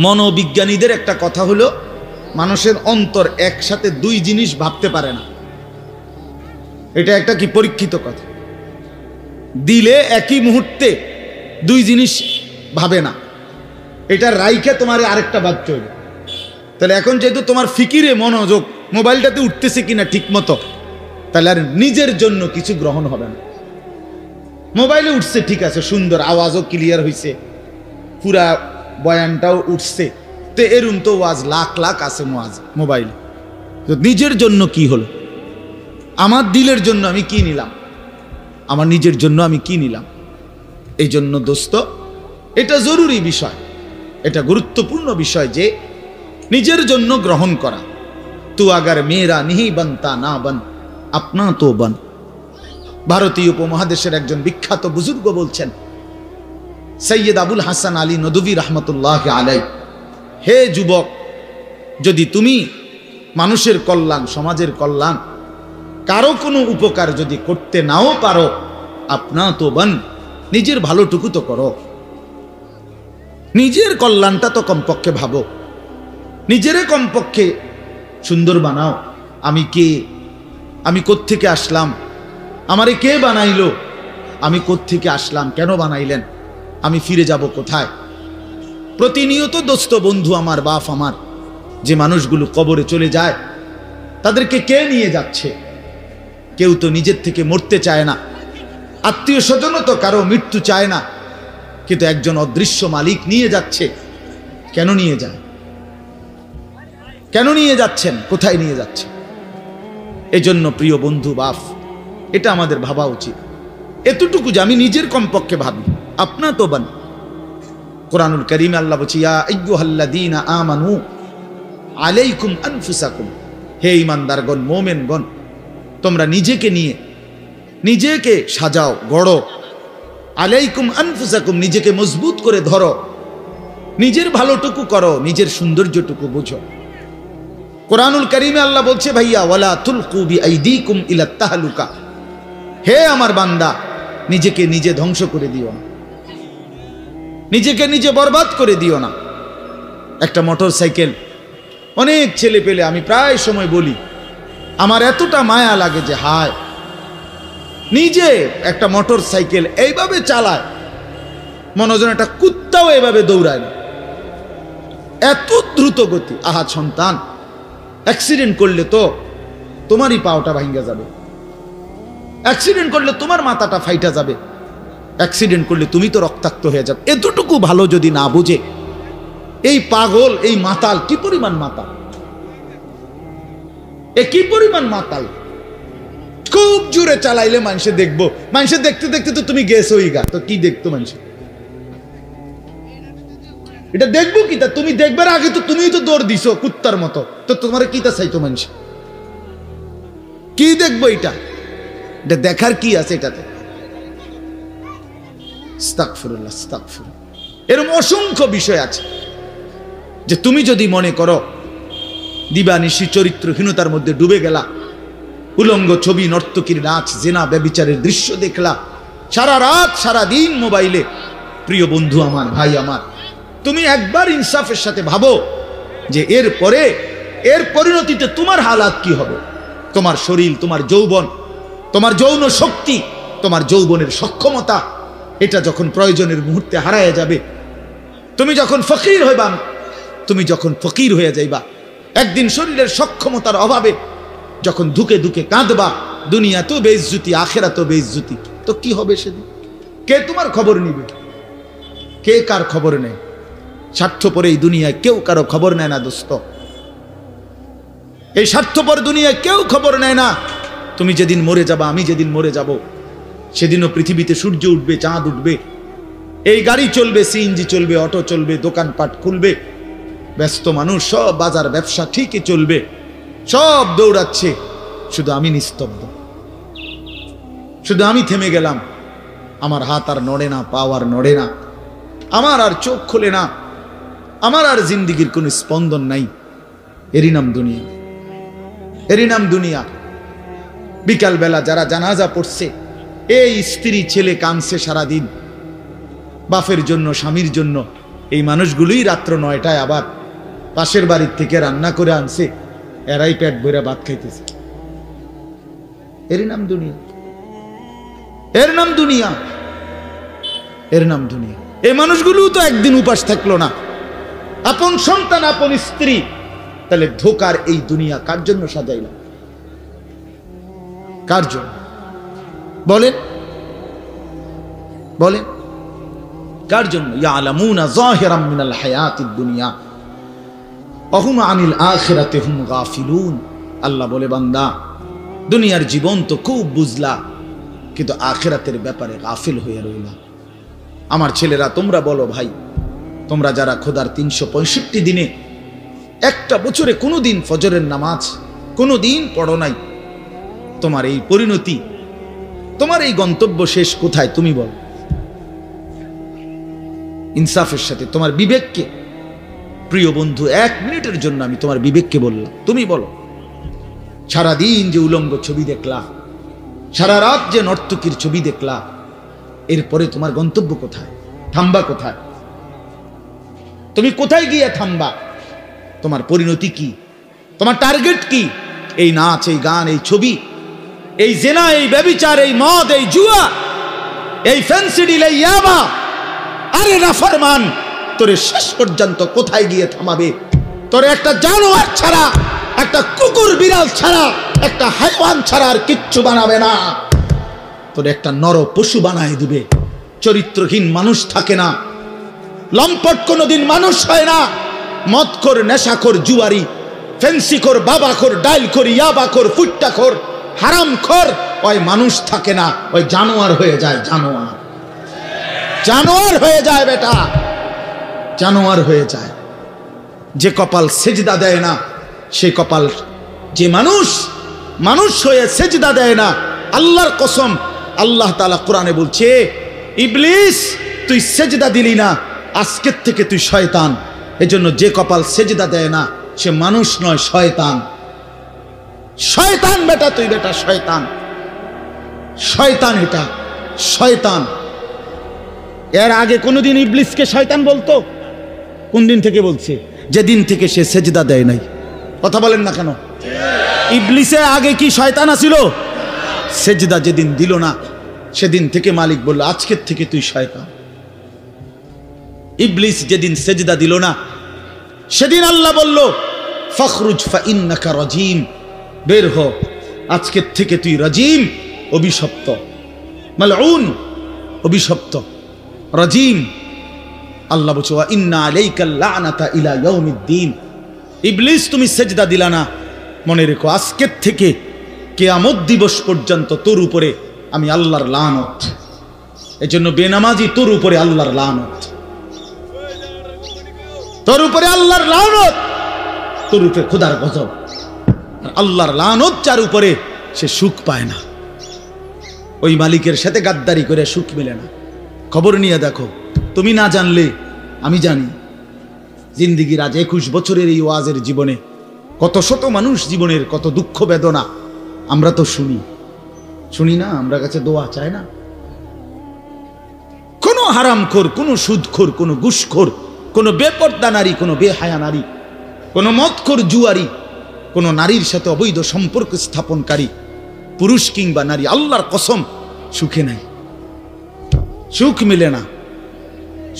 A: মনোবিজ্ঞানীদের একটা কথা হলো, মানুষের অন্তর একসাথে দুই জিনিস ভাবতে পারে না। এটা একটা কি পরীক্ষিত কথা। দিলে একই মুহূর্তে দুই জিনিস ভাবে না, এটা রাইখে তোমার আরেকটা ভাবতে হবে। তাহলে এখন যেহেতু তোমার ফিকিরে মনোযোগ মোবাইলটাতে উঠতেছে কিনা ঠিক মতো, তাহলে আর নিজের জন্য কিছু গ্রহণ হবে না। মোবাইলে উঠছে ঠিক আছে, সুন্দর, আওয়াজও ক্লিয়ার হয়েছে, পুরা বয়ানটাও উঠছে, তো এরুম তো ওয়াজ লাখ লাখ আছে মোবাইলে। তো নিজের জন্য কি হলো? আমার দিলের জন্য আমি কি নিলাম? আমার নিজের জন্য আমি কি নিলাম? এই জন্য দোস্ত, এটা জরুরি বিষয়, এটা গুরুত্বপূর্ণ বিষয় যে নিজের জন্য গ্রহণ করা। তু আগার মেরা নিহি বনতা না বন, আপনা তো বন। ভারতীয় উপমহাদেশের একজন বিখ্যাত বুজুর্গ বলছেন, সৈয়দ আবুল হাসান আলী নদভী রহমতুল্লাহ আলাইহি, হে যুবক, যদি তুমি মানুষের কল্যাণ, সমাজের কল্যাণ, কারো কোনো উপকার যদি করতে নাও পারো, আপনা তো বন, নিজের ভালোটুকু তো করো, নিজের কল্যাণটা তো কমপক্ষে ভাবো, নিজেরে কমপক্ষে সুন্দর বানাও। আমি কে? আমি কোত্থেকে আসলাম? আমারে কে বানাইলো? আমি কোত্থেকে আসলাম? কেন বানাইলেন? আমি ফিরে যাব কোথায়? প্রতিনিয়ত দোস্ত, বন্ধু আমার, বাপ আমার, যে মানুষগুলো কবরে চলে যায়, তাদেরকে কে নিয়ে যাচ্ছে? কেউ তো নিজের থেকে মরতে চায় না, আত্মীয় স্বজনও তো কারো মৃত্যু চায় না, কিন্তু একজন অদৃশ্য মালিক নিয়ে যাচ্ছে। কেন নিয়ে যায়? কেন নিয়ে যাচ্ছেন? কোথায় নিয়ে যাচ্ছে? এজন্য প্রিয় বন্ধু, বাপ, এটা আমাদের ভাবা উচিত। এতটুকু যে আমি নিজের কমপক্ষে ভাবি, আপনা তো বান। কোরআনুল কারীমে আল্লাহ বলছে, ইয়া আইয়ুহাল্লাযীনা আমানু আলাইকুম আনফুসাকুম, হে ঈমানদারগণ, মুমিনগণ, তোমরা নিজেকে নিয়ে নিজেকে সাজাও, গড়ো। আলাইকুম আনফুসাকুম, নিজেকে মজবুত করে ধরো, নিজের ভালোটুকু করো, নিজের সৌন্দর্যটুকু বুঝো। কোরআনুল কারীমে আল্লাহ বলছে, ভাইয়া, ওয়ালা তুলকু বিআইদিকুম ইলাত তাহলুকা, হে আমার বান্দা, নিজেকে নিজে ধ্বংস করে দিও না, নিজেকে নিজে বরবাদ করে দিও না। একটা মোটর সাইকেল, অনেক ছেলে পেলে, আমি প্রায় সময় বলি, আমার এতটা মায়া লাগে যে হায়, নিজে একটা মোটর সাইকেল এইভাবে চালায়, মনে হয় একটা কুত্তাও এভাবে দৌড়ায় না, এত দ্রুত গতি। আহা সন্তান, অ্যাক্সিডেন্ট করলে তো তোমারই পাওটা ভাঙ্গা যাবে, অ্যাক্সিডেন্ট করলে তোমার মাথাটা ফাইটা যাবে, অ্যাক্সিডেন্ট করলে তুমি তো রক্তাক্ত হয়ে যাবে। এতটুকু ভালো যদি না বুঝে এই পাগল, এই মাতাল, কি পরিমাণ মাতাল, এ কি পরিমাণ মাতাল। খুব জোরে চালাইলে মানুষে দেখবো, মানুষে দেখতে দেখতে তো তুমি গেছো গা, তো কি দেখতো মানুষ? এটা দেখবো কি? তা তুমি দেখবার আগে তো তুমি তো দৌড় দিছো কুত্তার মতো, তো তোমার কি তা চাইতো মানুষ? কি দেখবো? এটা দেখার কি আছে এটাতে? আস্তাগফিরুল্লাহ, আস্তাগফিরুল্লাহ। এরকম অসংখ্য বিষয় আছে যে তুমি যদি মনে করো দিবানিশি চরিত্রহীনতার মধ্যে ডুবে গেলা, উলঙ্গ ছবি, নর্তকীর নাচ, জেনা, ব্যভিচারের দৃশ্য দেখলা, সারা রাত সারা দিন মোবাইলে, প্রিয় বন্ধু আমার, ভাই আমার, তুমি একবার ইনসাফের সাথে ভাবো যে এর পরিণতিতে তোমার হালাত কি হবে। তোমার শরীর, তোমার যৌবন, তোমার যৌন শক্তি, তোমার যৌবনের সক্ষমতা, এটা যখন প্রয়োজনের মুহূর্তে হারায় যাবে, তুমি যখন ফকির হইবা, তুমি যখন ফকির হয়ে যাইবা, একদিন শরীরের সক্ষমতার অভাবে যখন ধুকে ধুকে কাঁদবা, দুনিয়া তো বেইজ্জতি, আখেরাত তো বেইজ্জতি, তো কি হবে সেদিন? কে তোমার খবর নিবে? কে কার খবর নেয়? স্বার্থপর এই দুনিয়ায় কেউ কারো খবর নেয় না দোস্ত। এই স্বার্থপর দুনিয়ায় কেউ খবর নেয় না। তুমি যেদিন মরে যাবা, আমি যেদিন মরে যাব, সেদিনও পৃথিবীতে সূর্য উঠবে, চাঁদ উঠবে, এই গাড়ি চলবে, সিএনজি চলবে, অটো চলবে, দোকানপাট খুলবে, ব্যস্ত মানুষ সব বাজার ব্যবসা ঠিকই চলবে, সব দৌড়াচ্ছে, শুধু আমি নিস্তব্ধ, শুধু আমি থেমে গেলাম। আমার হাত আর নড়ে না, পা আর নড়ে না, আমার আর চোখ খোলে না, আমার আর জিন্দিগির কোনো স্পন্দন নাই। এরই নাম দুনিয়া, এরই নাম দুনিয়া। বিকালবেলা যারা জানাজা পড়ছে, এই স্ত্রী ছেলে কাঁদছে সারাদিন বাপের জন্য, স্বামীর জন্য, এই মানুষগুলোই রাত্র 9টায় আবার পাশের বাড়ির থেকে রান্না করে আনছে, এরাই পেট ভরে ভাত খাইতেছে। এরই নাম দুনিয়া, এর নাম দুনিয়া, এর নাম দুনিয়া। এই মানুষগুলো তো একদিন উপাস থাকলো না, আপন সন্তান, আপন স্ত্রী, তাহলে ধোকার এই দুনিয়া কার জন্য সাজাইলাম? কার জন্য বলেন? বলেন কার জন্য? ইয়ালামুনা যাহিরাম মিনাল হায়াতিদ দুনিয়া ওয়া হুম আনিল আখিরাতি হুম গাফিলুন। আল্লাহ বলে, বান্দা দুনিয়ার জীবন তো খুব বুঝলা, কিন্তু আখিরাতের ব্যাপারে গাফিল হয়ে রইলা। আমার ছেলেরা, তোমরা বলো ভাই, তোমরা যারা খোদার 365 দিনে একটা বছরে কোনোদিন ফজরের নামাজ কোনোদিন পড়ো নাই, তোমার এই পরিণতি, তোমার এই গন্তব্য শেষ কোথায় তুমি বলো? ইনসাফের সাথে তোমার বিবেককে, প্রিয় বন্ধু, 1 মিনিটের জন্য আমি তোমার বিবেককে বললাম, তুমি বলো, সারাদিন যে উলঙ্গ ছবি দেখলা, সারা রাত যে নর্তকীর ছবি দেখলা, এরপরে তোমার গন্তব্য কোথায়? থামবা কোথায়? তুমি কোথায় গিয়ে থামবা? তোমার পরিণতি কি? তোমার টার্গেট কি? এই নাচ, এই গান, এই ছবি, এই জেনা, এই ব্যভিচার, এই মদ, এই জুয়া, এই ফেন্সিডিল, এই ইয়াবা, আরে নাফরমান, তোরে শেষ পর্যন্ত কোথায় গিয়ে থামাবে? তোরে একটা জানোয়ার ছাড়া, একটা কুকুর বিড়াল ছাড়া, একটা হাইওয়ান ছাড়া আর কিচ্ছু বানাবে না। তোরে একটা নর পশু বানায় দিবে। চরিত্রহীন মানুষ থাকে না, লম্পট কোনোদিন মানুষ হয় না। মদখোর, নেশাখোর, জুয়ারি, ফেন্সিখোর, বাবাখোর, ডাইলখোর, ইয়াবাখোর, ফুট্টাখোর, হারামখোর, ওই মানুষ থাকে না, ওই জানোয়ার হয়ে যায়। জানোয়ার, জানোয়ার হয়ে যায় বেটা, জানোয়ার হয়ে যায়। যে কপাল সেজদা দেয় না, সে কপাল, যে মানুষ মানুষ হয়ে সেজদা দেয় না, আল্লাহর কসম, আল্লাহ তাআলা কোরআনে বলছে, ইবলিস তুই সেজদা দিলি না, আজকের থেকে তুই শয়তান। এজন্য যে কপাল সেজদা দেয় না, সে মানুষ নয়, শয়তান। শয়তান বেটা, তুই বেটা শয়তান, শয়তান, এটা শয়তান। এর আগে কোনোদিন ইবলিসকে শয়তান বলতো? কোন দিন থেকে বলছে? যেদিন থেকে সে সেজদা দেয় নাই। কথা বলেন না কেন? ইবলিসের আগে কি শয়তান আছিল? সেজদা যেদিন দিল না, সেদিন থেকে মালিক বলল, আজকের থেকে তুই শয়তান। ইবলিস যেদিন সেজদা দিল না, সেদিন আল্লাহ বলল, ফখরুজ ফাইন্নাকা রাজিম, বের হ, আজকের থেকে তুই রাজিম, অভিশপ্ত, মালউন, অভিশপ্ত, রাজিম। আল্লাহ বলছে, ওয়া ইন্না আলাইকাল লানাতা ইলা ইয়াউমিদ্দিন। ইবলিস তুমি সেজদা দিলা না, মনে রেখো আজকের থেকে কিয়ামত দিবস পর্যন্ত তোর উপরে আমি আল্লাহর লানত। এজন্য বেনামাজি তোর উপরে আল্লাহর লানত, তোর উপরে আল্লাহর লানত, তোর উপরে খোদার গজব। আল্লাহর লানত যার উপরে, সে সুখ পায় না। ওই মালিকের সাথে গাদ্দারি করে সুখ মেলে না। খবর নিয়ে দেখো, তুমি না জানলে আমি জানি। জিন্দিগির আজ 21 বছরের এই ওয়াজের জীবনে কত শত মানুষ জীবনের কত দুঃখ বেদনা আমরা তো শুনি না? আমরা কাছে দোয়া চায় না? কোনো হারামখোর, কোনো সুদখোর, কোনো ঘুষখোর, কোনো বেপর্দা নারী, কোনো বেহায়া নারী, কোনো মদখোর জুয়ারি, কোনো নারীর সাথে অবৈধ সম্পর্ক স্থাপনকারী, পুরুষ কিংবা নারী, আল্লাহর কসম সুখে নাই, সুখ মিলে না,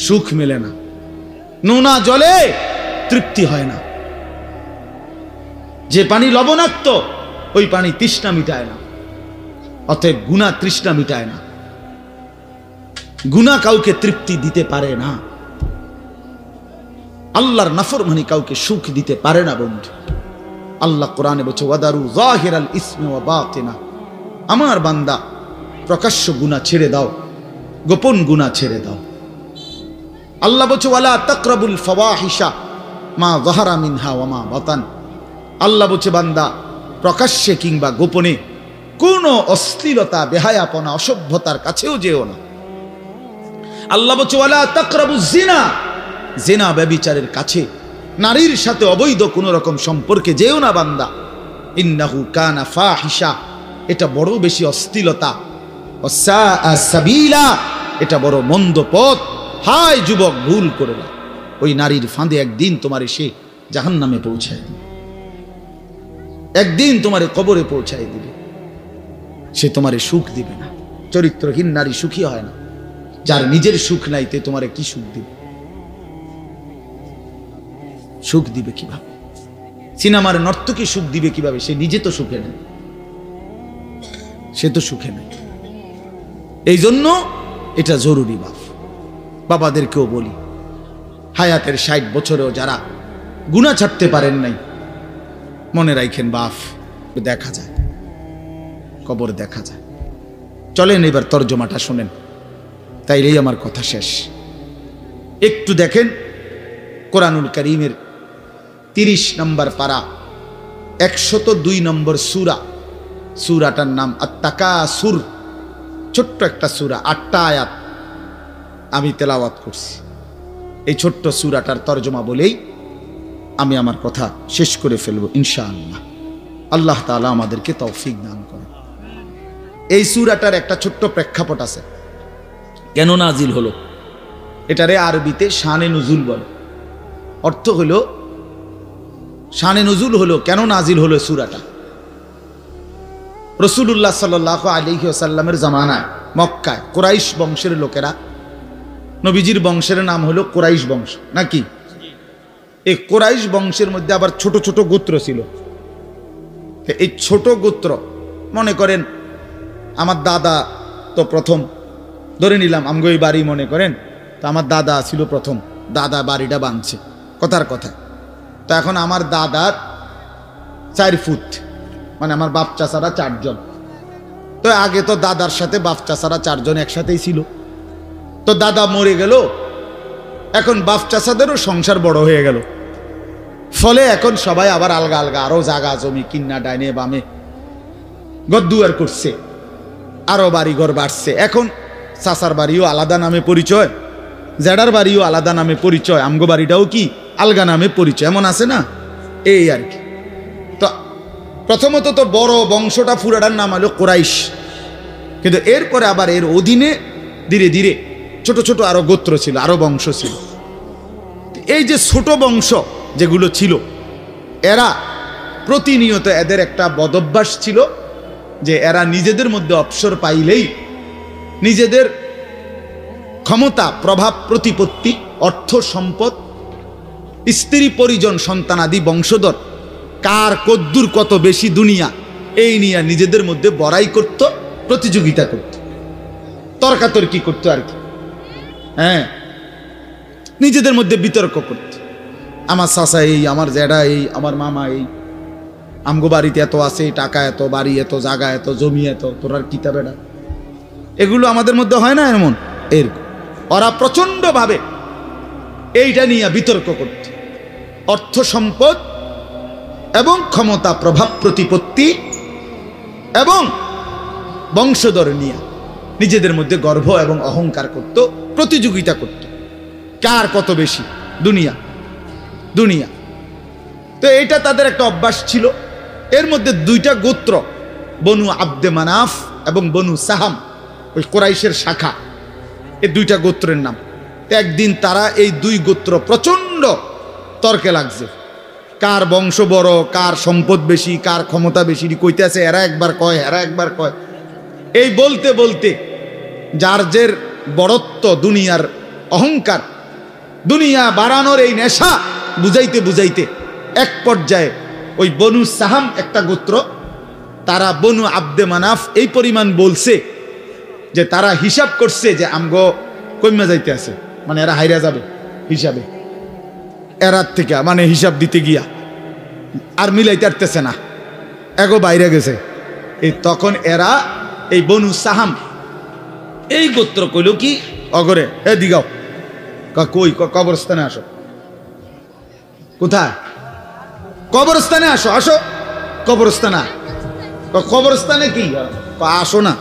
A: সুখ মিলে না। নোনা জলে তৃপ্তি হয় না। যে পানি লবণাক্ত ওই পানি তৃষ্ণা মিটায় না। অতএব গুনাহ তৃষ্ণা মিটায় না, গুনাহ কাউকে তৃপ্তি দিতে পারে না। আল্লাহর নাফরমানি কাউকে সুখ দিতে পারে না বন্ধু। আল্লাহ কোরআনে বলছে ওয়াদারু যাহিরাল ইসমি ওয়া বাতিনা, আমার বান্দা প্রকাশ্য গুনাহ ছেড়ে দাও, গোপন গুনাহ ছেড়ে দাও। আল্লাহ বলছে ওয়ালা তাকরাবুল ফাওয়াহিশা মা যাহারা মিনহা ওয়া মা বাতান, আল্লাহ বলছে বান্দা প্রকাশ্যে কিংবা গোপনে কোনো অশ্লীলতা, বেহায়াপনা, অসভ্যতার কাছেও যেও না। আল্লাহ বলছে ওয়ালা তাকরাবুজ জিনা, জিনা ব্যভিচারের কাছে, নারীর সাথে অবৈধ কোন রকম সম্পর্কে যেও না বান্দা। ইন্নাহু কানা ফাহিশা, এটা বড় বেশি অশ্লীলতা। ওয়াসাআ সাবিলা, এটা বড় মন্দ পথ। হায় যুবক, ভুল করে না, ওই নারীর ফাঁদে একদিন তোমার সে জাহান্নামে পৌঁছায় দিবে, একদিন তোমার কবরে পৌঁছায় দিবে। সে তোমারে সুখ দিবে না। চরিত্রহীন নারী সুখী হয় না। যার নিজের সুখ নাই তে তোমারে কি সুখ দিবে? সুখ দিবে কিভাবে? সিনেমার নর্তকী সুখ দিবে কিভাবে? সে নিজে তো সুখে নেই, সে তো সুখে নেই। এই জন্য এটা জরুরি। বাবাদেরকেও বলি, হায়াতের 60 বছরেও যারা গুনাহ ছাড়তে পারেন নাই, মনে রাখেন বাপ, দেখা যায়, কবর দেখা যায়। চলেন এবার তর্জমাটা শোনেন, তাইলেই আমার কথা শেষ। একটু দেখেন কোরআনুল কারীমের 30 নম্বর পারা 102 নম্বর সূরা, সূরাটার নাম আত-তাকাসুর। ছোট্ট একটা সূরা, 8টা আয়াত আমি তেলাওয়াত করছি। এই ছোট্ট সূরাটার তর্জমা বলেই আমি আমার কথা শেষ করে ফেলবো ইনশাআল্লাহ। আল্লাহ তাআলা আমাদেরকে তৌফিক দান করেন। এই সূরাটার একটা ছোট্ট প্রেক্ষাপট আছে, কেন নাজিল হলো। এটারে আরবিতে শানে নুজুল বলে। অর্থ হলো শানে নুজুল হলো, কেন নাজিল হলো সূরাটা। রাসূলুল্লাহ সাল্লাল্লাহু আলাইহি ওয়াসাল্লামের জামানায় মক্কায় কুরাইশ বংশের লোকেরা, নবীজির বংশের নাম হলো কুরাইশ বংশ নাকি? এই কুরাইশ বংশের মধ্যে আবার ছোট ছোট গোত্র ছিল। এই ছোট গোত্র, মনে করেন আমার দাদা তো প্রথম, ধরে নিলাম আমগো এই বাড়ি মনে করেন, তো আমার দাদা ছিল প্রথম, দাদা বাড়িটা বাঁধছে কথার কথা। তো এখন আমার দাদার 4 ফুট, মানে আমার বাপ চাচারা 4 জন। তো আগে তো দাদার সাথে বাপ চাচারা 4 জন একসাথেই ছিল। তো দাদা মরে গেল, এখন বাপ চাচাদেরও সংসার বড় হয়ে গেল, ফলে এখন সবাই আবার আলগা আলগা আরো জায়গা জমি কিন্না ডাইনে বামে গদ্দুয়ার করছে, আরো বাড়ি ঘর বাড়ছে। এখন চাচার বাড়িও আলাদা নামে পরিচয়, জেডার বাড়িও আলাদা নামে পরিচয়, আমগো বাড়িটাও কি আলগা নামে পরিচয়, এমন আছে না? এই আর কি। তো প্রথমত তো বড় বংশটা পুরাটার নাম হলো কুরাইশ, কিন্তু এরপরে আবার এর অধীনে ধীরে ধীরে ছোট ছোট আরো গোত্র ছিল, আরো বংশ ছিল। এই যে ছোট বংশ যেগুলো ছিল, এরা প্রতিনিয়ত, এদের একটা বদভ্যাস ছিল যে এরা নিজেদের মধ্যে অবসর পাইলেই নিজেদের ক্ষমতা, প্রভাব, প্রতিপত্তি, অর্থ সম্পদ, স্ত্রী পরিজন, সন্তানাদি, বংশধর, কার কদ্দুর কত বেশি দুনিয়া, এই নিয়ে নিজেদের মধ্যে বড়াই করত, প্রতিযোগিতা করত, তর্কাতর্কি করতো আর কি। হ্যাঁ, নিজেদের মধ্যে বিতর্ক করত। আমার চাচা এই, আমার জেডা এই, আমার মামা এই, আমগো বাড়িতে এত আছে, টাকা এত, বাড়ি এত, জায়গা এত, জমি এত, তোরার কিতাবেটা, এগুলো আমাদের মধ্যে হয় না এমন? এরকম ওরা প্রচন্ড ভাবে এইটা নিয়ে বিতর্ক করত। অর্থ সম্পদ এবং ক্ষমতা, প্রভাব, প্রতিপত্তি এবং বংশধর নিয়ে নিজেদের মধ্যে গর্ব এবং অহংকার করত, প্রতিযোগিতা করত, কার কত বেশি দুনিয়া দুনিয়া। তো এটা তাদের একটা অভ্যাস ছিল। এর মধ্যে 2টা গোত্র, বনু আব্দে মানাফ এবং বনু সাহাম, ওই কুরাইশের শাখা, এই 2টা গোত্রের নাম। একদিন তারা এই 2 গোত্র প্রচন্ড তর্কে লাগছে, কার বংশ বড়, কার সম্পদ বেশি, কার ক্ষমতা বেশি কইতেছে, এরা একবার কয়, এরা একবার কয়। এই বলতে বলতে যার জের বড়ত্ব, দুনিয়ার অহংকার, দুনিয়া বাড়ানোর এই নেশা বুঝাইতে বুঝাইতে এক পর্যায়ে ওই বনু সাহাম একটা গোত্র, তারা বনু আব্দে মানাফ এই পরিমাণ বলছে যে তারা হিসাব করছে যে আমগো কইমা যাইতে আছে, মানে এরা হাইরা যাবে হিসাবে, এরার থেকে মানে হিসাব দিতে গিয়া আর মিলাইতে পারতেছে না, এগো বাইরে গেছে। এই তখন এরা এই বনু সাহাম এই গোত্র কইল কি অগরে, এ দিগাও, কই কবরস্থানে আসো। কোথায়? কবরস্থানে আসো, আসো কবরস্থানে। কবরস্থানে কি আসো না?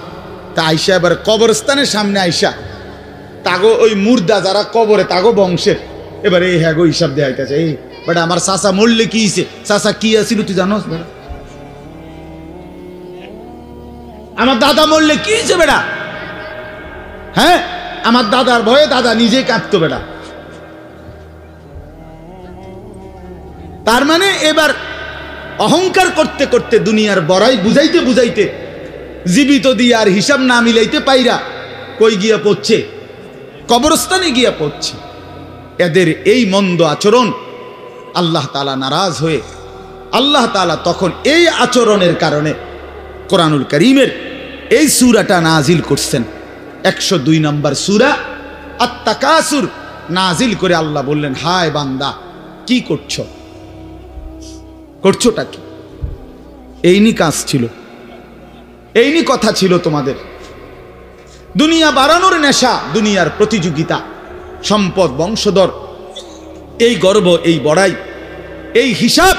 A: তা আইসা এবার কবরস্থানের সামনে আইসা তাগো ওই মুর্দা যারা কবরে তাগো বংশের এবারে এই হ্যাগো হিসাব দেয়া হইতেছে। এই বেটা আমার চাচা মরলে কি হইছে, চাচা কি আছিল তুই জানোস? বেটা আমার দাদা মরলে কি হয়েছে বেটা? হ্যাঁ, আমার দাদার ভয়ে দাদা নিজে কাঁদতো বেটা। তার মানে এবার অহংকার করতে করতে দুনিয়ার বড়াই বুঝাইতে বুঝাইতে জীবিত দিয়ে আর হিসাব না মিলাইতে পাইরা কই গিয়া পড়ছে? কবরস্থানে গিয়া পড়ছে। এদের এই মন্দ আচরণ আল্লাহ তাআলা নারাজ হয়ে আল্লাহ তাআলা তখন এই আচরণের কারণে কোরআনুল কারীমের এই সূরাটা নাজিল করছেন। 102 নম্বর সূরা আত-তাকাসুর নাজিল করে আল্লাহ বললেন, হায় বান্দা কি করছো, করছোটা কি? এইনি কাজ ছিল, এইনি কথা ছিল তোমাদের। দুনিয়া বাড়ানোর নেশা, দুনিয়ার প্রতিযোগিতা, সম্পদ, বংশধর, এই গর্ব, এই বড়াই, এই হিসাব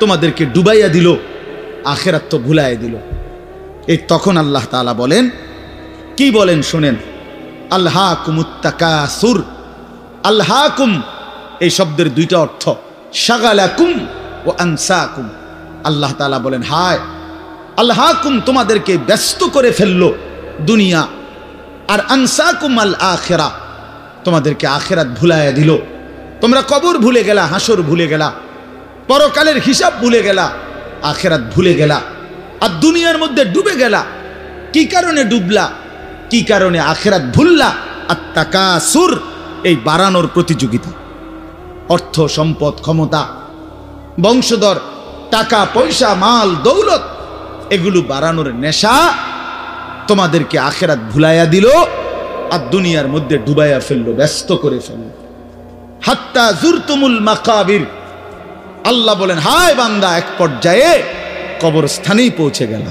A: তোমাদেরকে ডুবাইয়া দিল, আখিরাত তো ভুলাইয়া দিল। এই তখন আল্লাহ তাআলা বলেন, কি বলেন শুনেন, আলহাকুমুত তাকাসুর। আলহাকুম এই শব্দের দুইটা অর্থ, শাগালাকুম ও আনসাকুম। আল্লাহ তাআলা বলেন, হায় আলহাকুম তোমাদেরকে ব্যস্ত করে ফেললো দুনিয়া, আর আনসাকুম আল আখিরা তোমাদেরকে আখিরাত ভুলাইয়া দিল। তোমরা কবর ভুলে গেলা, হাসর ভুলে গেলা, পরকালের হিসাব ভুলে গেলা, আখিরাত ভুলে গেলা, আর দুনিয়ার মধ্যে ডুবে গেলা। কি কারণে ডুবলা, কি কারণে আখিরাত ভুললা? আত-তাকাসুর এই বাড়ানোর প্রতিযোগিতা, অর্থ সম্পদ, ক্ষমতা, বংশধর, টাকা পয়সা, মাল দৌলত, এগুলো বাড়ানোর নেশা তোমাদেরকে আখিরাত ভুলাইয়া দিল আর দুনিয়ার মধ্যে ডুবাইয়া ফেললো, ব্যস্ত করে ফেললো। হাত্তা জুরতুমুল মাকাবির। আল্লাহ বলেন, হায় বান্দা এক পর্যায়ে কবরস্থানেই পৌঁছে গেল।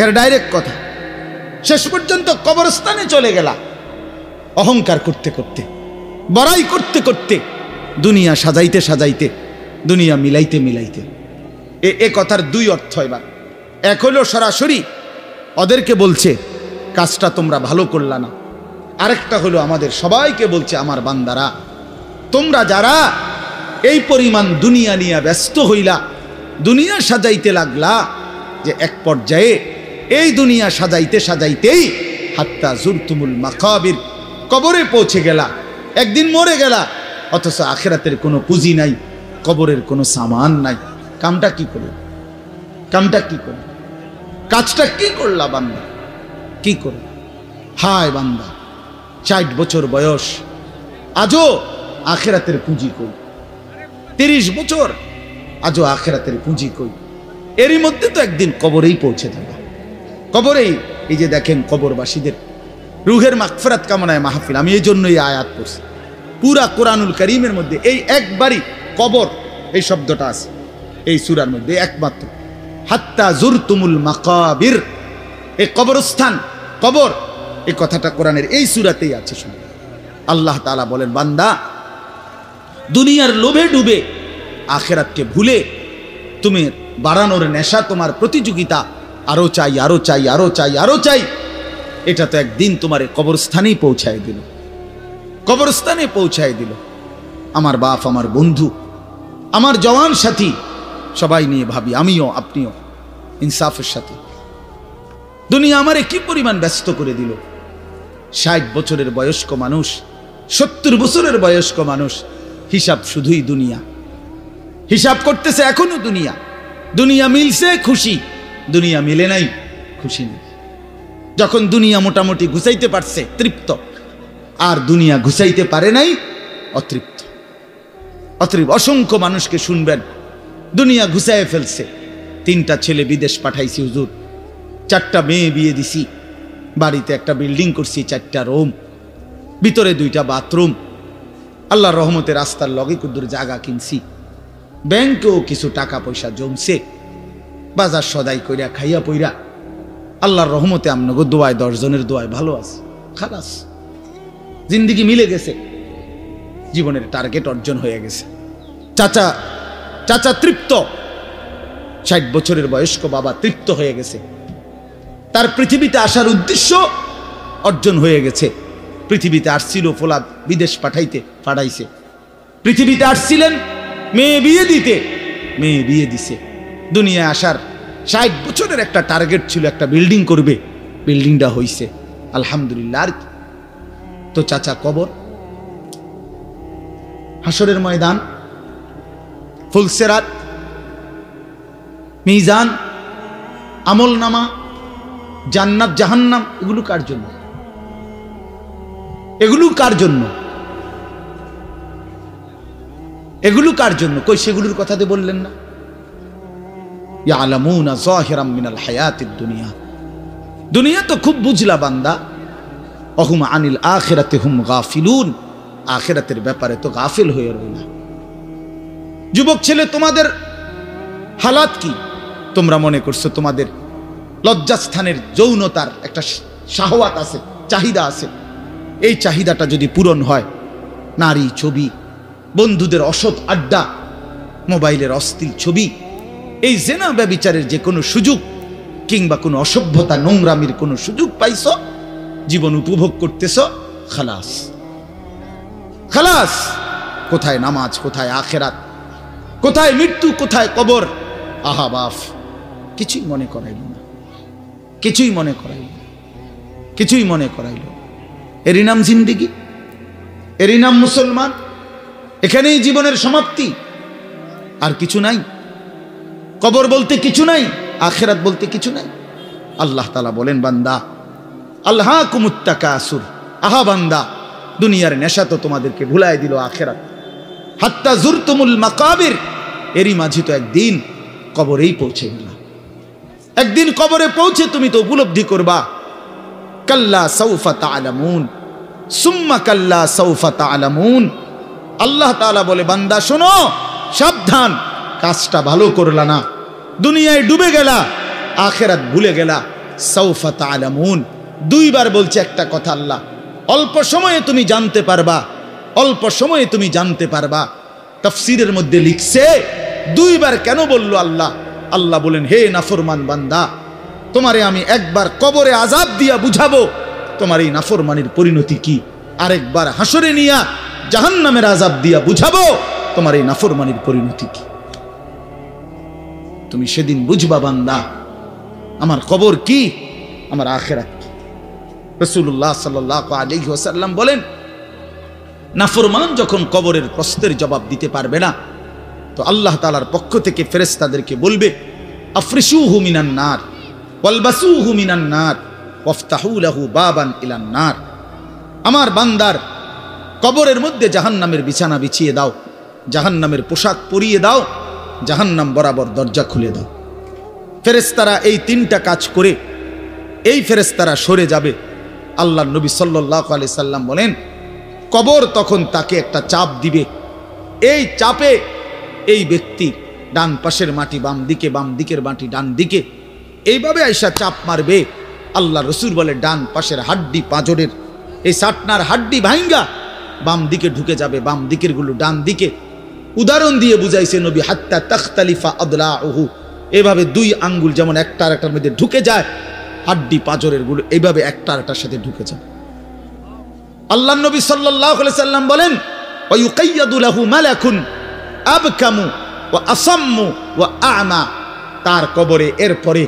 A: এর ডাইরেক্ট কথা, শেষ পর্যন্ত কবরস্থানে চলে গেলা। অহংকার করতে করতে, বড়াই করতে করতে, দুনিয়া সাজাইতে সাজাইতে, দুনিয়া মিলাইতে মিলাইতে। এ কথার দুই অর্থ। এবার এক হলো সরাসরি ওদেরকে বলছে কাজটা তোমরা ভালো করলা না, আরেকটা হলো আমাদের সবাইকে বলছে, আমার বান্দারা তোমরা যারা এই পরিমাণ দুনিয়া নিয়ে ব্যস্ত হইলা, দুনিয়া সাজাইতে লাগলা, যে এক পর্যায়ে এই দুনিয়া সাজাইতে সাজাইতেই হাত্তা জুরতুমুল মাকাবির কবরে পৌঁছে গেলা, একদিন মরে গেলা, অথচ আখিরাতের কোনো পুঁজি নাই, কবরের কোনো সামান নাই। কামটা কি করল, কামটা কি করল, কাজটা কি করলা বান্দা, কি করল? হায় বান্দা 60 বছর বয়স, আজও আখিরাতের পুঁজি কই, 30 বছর, আজও আখিরাতের পুঁজি কই। এরই মধ্যে তো একদিন কবরেই পৌঁছে যাবে। কবরেই এই যে দেখেন কবরবাসীদের রুহের মাগফিরাত কামনায় মাহফিল, আমি এই জন্যই আয়াত পড়ছি। পুরা কোরআনুল কারীমের মধ্যে এই একবারই কবর এই শব্দটা আছে এই সূরার মধ্যে একমাত্র। হাত্তা জুরতুমুল মাকাবির, এই কবরস্থান, কবর, এই কথাটা কোরআনের এই সূরাতেই আছে। শুনুন, আল্লাহ তাআলা বলেন, বান্দা দুনিয়ার লোভে ডুবে আখিরাতকে ভুলে তুমি বাড়ানোর নেশা, তোমার প্রতিযোগিতা, আরো চাই, আরো চাই, আরো চাই, আরো চাই, এটা তো একদিন তোমার কবরস্থানেই পৌঁছায় দিল, কবরস্থানে পৌঁছায় দিল। আমার বাপ, আমার বন্ধু, আমার জওয়ান সাথী, সবাই নিয়ে ভাবি, আমিও আপনিও ইনসাফের সাথে। দুনিয়া আমারে কি পরিমাণ ব্যস্ত করে দিল। 60 বছরের বয়স্ক মানুষ, 70 বছরের বয়স্ক মানুষ, হিসাব শুধুই দুনিয়া। হিসাব করতেছে এখনো দুনিয়া। দুনিয়া মিলছে খুশি, দুনিয়া মিলে নাই খুশি নেই। যখন দুনিয়া মোটামুটি ঘুষাইতে পারছে তৃপ্ত, আর দুনিয়া ঘুষাইতে পারে নাই অতৃপ্ত। অসংখ্য মানুষকে শুনবেন দুনিয়া ঘুষায় ফেলছে। 3টা ছেলে বিদেশ পাঠাইছি হুজুর, 4টা মেয়ে বিয়ে দিছি, বাড়িতে একটা বিল্ডিং করছি, 4টা রুম, ভিতরে 2টা বাথরুম, আল্লাহর রহমতে রাস্তার লগে কুদ্দুর জায়গা কিনছি, ব্যাংকেও কিছু টাকা পয়সা জমছে, বাজার সদাই কইরা খাইয়া পইরা আল্লাহর রহমতে আমনগো দোয়ায় 10 জনের দোয়ায় ভালো আছে, খালাস জিন্দিগি মিলে গেছে, জীবনের টার্গেট অর্জন হয়ে গেছে। চাচা তৃপ্ত, 60 বছরের বয়স্ক বাবা তৃপ্ত হয়ে গেছে, তার পৃথিবীতে আসার উদ্দেশ্য অর্জন হয়ে গেছে। পৃথিবীতে আসছিল ফোলা বিদেশ পাঠাইছে, পৃথিবীতে আসছিলেন মেয়ে বিয়ে দিতে, মেয়ে বিয়ে দিছে। দুনিয়ায় আসার 60 বছরের একটা টার্গেট ছিল, একটা বিল্ডিং করবে, বিল্ডিংটা হইছে আলহামদুলিল্লাহ। আর কি তো চাচা কবর, হাসরের ময়দান, ফুলসেরাত, মিজান, আমলনামা, জান্নাত জাহান্নাম, এগুলো কার জন্য? এগুলো কার জন্য? এগুলো কার জন্য? কই সেগুলোর কথা তো বললেন না। ইয়ালামুনা যাহিরাম মিনাল হায়াতিদ দুনিয়া, দুনিয়া তো খুব বুঝলা বান্দা, অহুম আনিল আখিরাতি হুম গাফিলুন, আখিরাতের ব্যাপারে তো গাফিল হয়ে রইলা। যুবক ছেলে, তোমাদের হালাত কি? তোমরা মনে করছো তোমাদের লজ্জাস্থানের যৌনতার একটা শাহওয়াত আছে, চাহিদা আছে, এই চাহিদাটা যদি পূরণ হয়, নারী ছবি, বন্ধুদের অসৎ আড্ডা, মোবাইলের অশ্লীল ছবি, এই জেনা ব্যভিচারের যে কোনো সুযোগ কিংবা কোনো অসভ্যতা নোংরামির কোনো সুযোগ পাইছো, জীবন উপভোগ করতেছ, খালাস খালাস। কোথায় নামাজ, কোথায় আখেরাত, কোথায় মৃত্যু, কোথায় কবর? আহা বাফ, কিছুই মনে করাইল না, কিছুই মনে করাইল, কিছুই মনে করাইল। এরই নাম জিন্দিগি, এরই নাম মুসলমান। এখানেই জীবনের সমাপ্তি, আর কিছু নাই। কবর বলতে কিছু নাই, আখেরাত বলতে কিছু নাই। আল্লাহ তাআলা বলেন, বান্দা আল্লাহকুমুত তাকাসুর, আহা বান্দা, দুনিয়ার নেশা তো তোমাদেরকে ভুলায় দিল আখেরাত। হাত্তা জুরতুমুল মাকাবির, এরই মাঝে তো একদিন কবরেই পৌঁছে গেল। একদিন কবরে পৌঁছে তুমি তো উপলব্ধি করবা, কাল্লা সাউফা তা'লামুন সুম্মা কাল্লা সাউফা তা'লামুন। আল্লাহ তাআলা বলে, বান্দা শোনো, সাবধান, কাজটা ভালো করলা না, দুনিয়ায় ডুবে গেলা, আখেরাত ভুলে গেলা। সাউফা তা'লামুন, 2 বার বলছে একটা কথা আল্লাহ। অল্প সময়ে তুমি জানতে পারবা, অল্প সময়ে তুমি জানতে পারবা। তাফসীরের মধ্যে লিখছে 2 বার কেন বলল আল্লাহ? আল্লাহ বলেন, হে নাফরমান বান্দা, তোমারে আমি একবার কবরে আযাব দিয়া বুঝাবো তোমার এই নাফরমানির পরিণতি কি, আরেকবার হাসরে নিয়া জাহান্নামের আযাব দিয়া বুঝাবো তোমার এই নাফরমানির পরিণতি কি। তুমি সেদিন বুঝবা বান্দা, আমার কবর কি, আমার আখিরাত কি। রাসূলুল্লাহ সাল্লাল্লাহু আলাইহি ওয়াসাল্লাম বলেন, নাফরমান যখন কবরের প্রশ্নের জবাব দিতে পারবে না, তো আল্লাহ তাআলার পক্ষ থেকে ফেরেশতাদেরকে বলবে, আফরিশুহু মিনান নার ওয়ালবাসুহু মিনান নার ওয়াফতাহু লাহু বাবান ইলান নার। আমার বান্দার কবরের মধ্যে জাহান্নামের বিছানা বিছিয়ে দাও, জাহান্নামের পোশাক পরিয়ে দাও, জাহান্নাম বরাবর দরজা খুলে দাও। ফেরেশতারা এই 3টা কাজ করে এই ফেরেশতারা সরে যাবে। আল্লাহর নবী সাল্লাল্লাহু আলাইহি সাল্লাম বলেন, কবর তখন তাকে একটা চাপ দিবে, এই চাপে এই ব্যক্তি ডান পাশের মাটি বাম দিকে, বাম দিকের মাটি ডান দিকে, এইভাবে আইসা চাপ মারবে। আল্লাহ রসুল বলে, ডান পাশের হাড্ডি পাঁজরের এই সাটনার হাড্ডি ভাঙ্গা বাম দিকে ঢুকে যাবে, বাম দিকের গুলো ডান দিকে। উদাহরণ দিয়ে বুঝাইছে নবী, হাত্তা তাখতালিফা আদলাউহু, এভাবে 2 আঙ্গুল যেমন একটা আরেকটার মধ্যে ঢুকে যায়, হাড্ডি পাঁজরের গুলো এইভাবে একটা আরেকটার সাথে ঢুকে যায়। আল্লাহ নবী সাল্লাল্লাহু আলাইহি সাল্লাম বলেন, ওয়া ইউকাইয়াদু লাহু মালাকুন আবকামু ওয়া আসাম্মু ওয়া আ'মা। তার কবরে এরপরে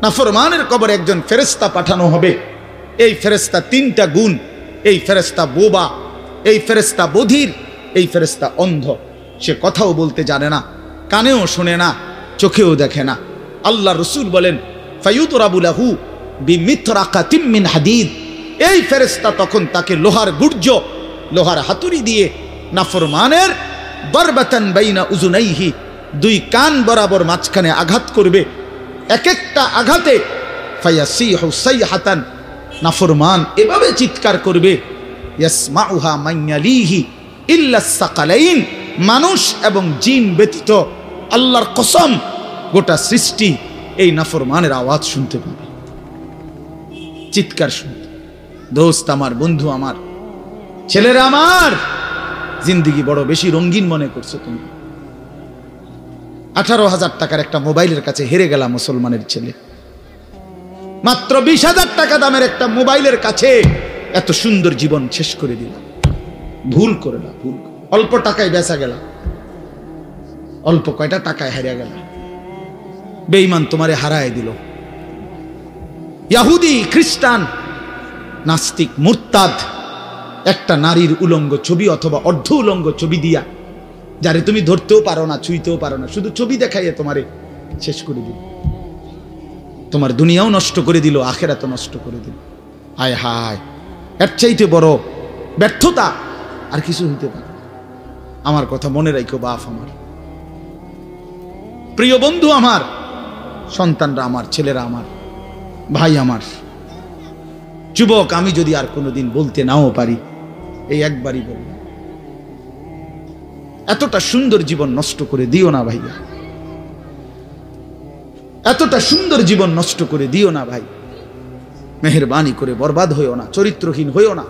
A: নাফরমানের কবরে একজন ফেরেশতা পাঠানো হবে। এই ফেরেশতা 3টা গুণ, এই ফেরেশতা বোবা, এই ফেরেশতা বধির, এই ফেরেশতা অন্ধ। সে কথাও বলতে জানে না, কানেও শোনে না, চোখেও দেখে না। আল্লাহ রসুল বলেন ফায়ুতরাবু লাহু বিমিথরাকাতিম মিন হাদিদ, এই ফেরেশতা তখন তাকে লোহার গুর্জ, লোহার হাতুড়ি দিয়ে নাফরমানের দরবাতান বাইনা উজুনাইহি, দুই কান বরাবর মাঝখানে আঘাত করবে। এক একটা আঘাতে ফায়াসিহু সাইহাতান, নাফরমান এভাবে চিৎকার করবে ইয়াসমাউহা মাইয়ালিহি ইল্লা সাকালাইন, মানুষ এবং জিন ব্যতীত আল্লাহর কসম গোটা সৃষ্টি এই নাফরমানের আওয়াজ শুনতে পাবে, চিৎকার শুনতে। দোস্ত আমার, বন্ধু আমার, ছেলেরা আমার, জিন্দিগি বড় বেশি রঙিন মনে করছো তুমি। 18,000 টাকার একটা মোবাইলের কাছে হেরে গেলা মুসলমানের ছেলে। মাত্র 20,000 টাকা দামের একটা মোবাইলের কাছে এত সুন্দর জীবন শেষ করে দিলাম। ভুল করে না, ভুল। অল্প টাকায় বেচা গেল, অল্প কয়টা টাকায় হারিয়ে গেল। বেঈমান তোমারে হারায় দিল। ইহুদি, খ্রিস্টান, নাস্তিক, মুরতাদ একটা নারীর উলঙ্গ ছবি অথবা অর্ধ উলঙ্গ ছবি দিয়া, যারে তুমি ধরতেও পারো না, ছুঁইতেও পারো না, শুধু ছবি দেখাইয়ে তোমারে শেষ করে দিল। তোমার দুনিয়াও নষ্ট করে দিল, আখেরাতও নষ্ট করে দিল। হায় হায়, এর চাইতে বড় ব্যর্থতা আর কিছু হইতে পারে। আমার কথা মনে রাখো বাপ আমার, প্রিয় বন্ধু আমার, সন্তানরা আমার, ছেলেরা আমার, ভাই আমার, যুবক, আমি যদি আর কোনোদিন বলতে নাও পারি, এই একবারই বলব, এতটা সুন্দর জীবন নষ্ট করে দিও না ভাইয়া, এতটা সুন্দর জীবন নষ্ট করে দিও না ভাই। মেহেরবানি করে বরবাদ হইও না, চরিত্রহীন হইও না।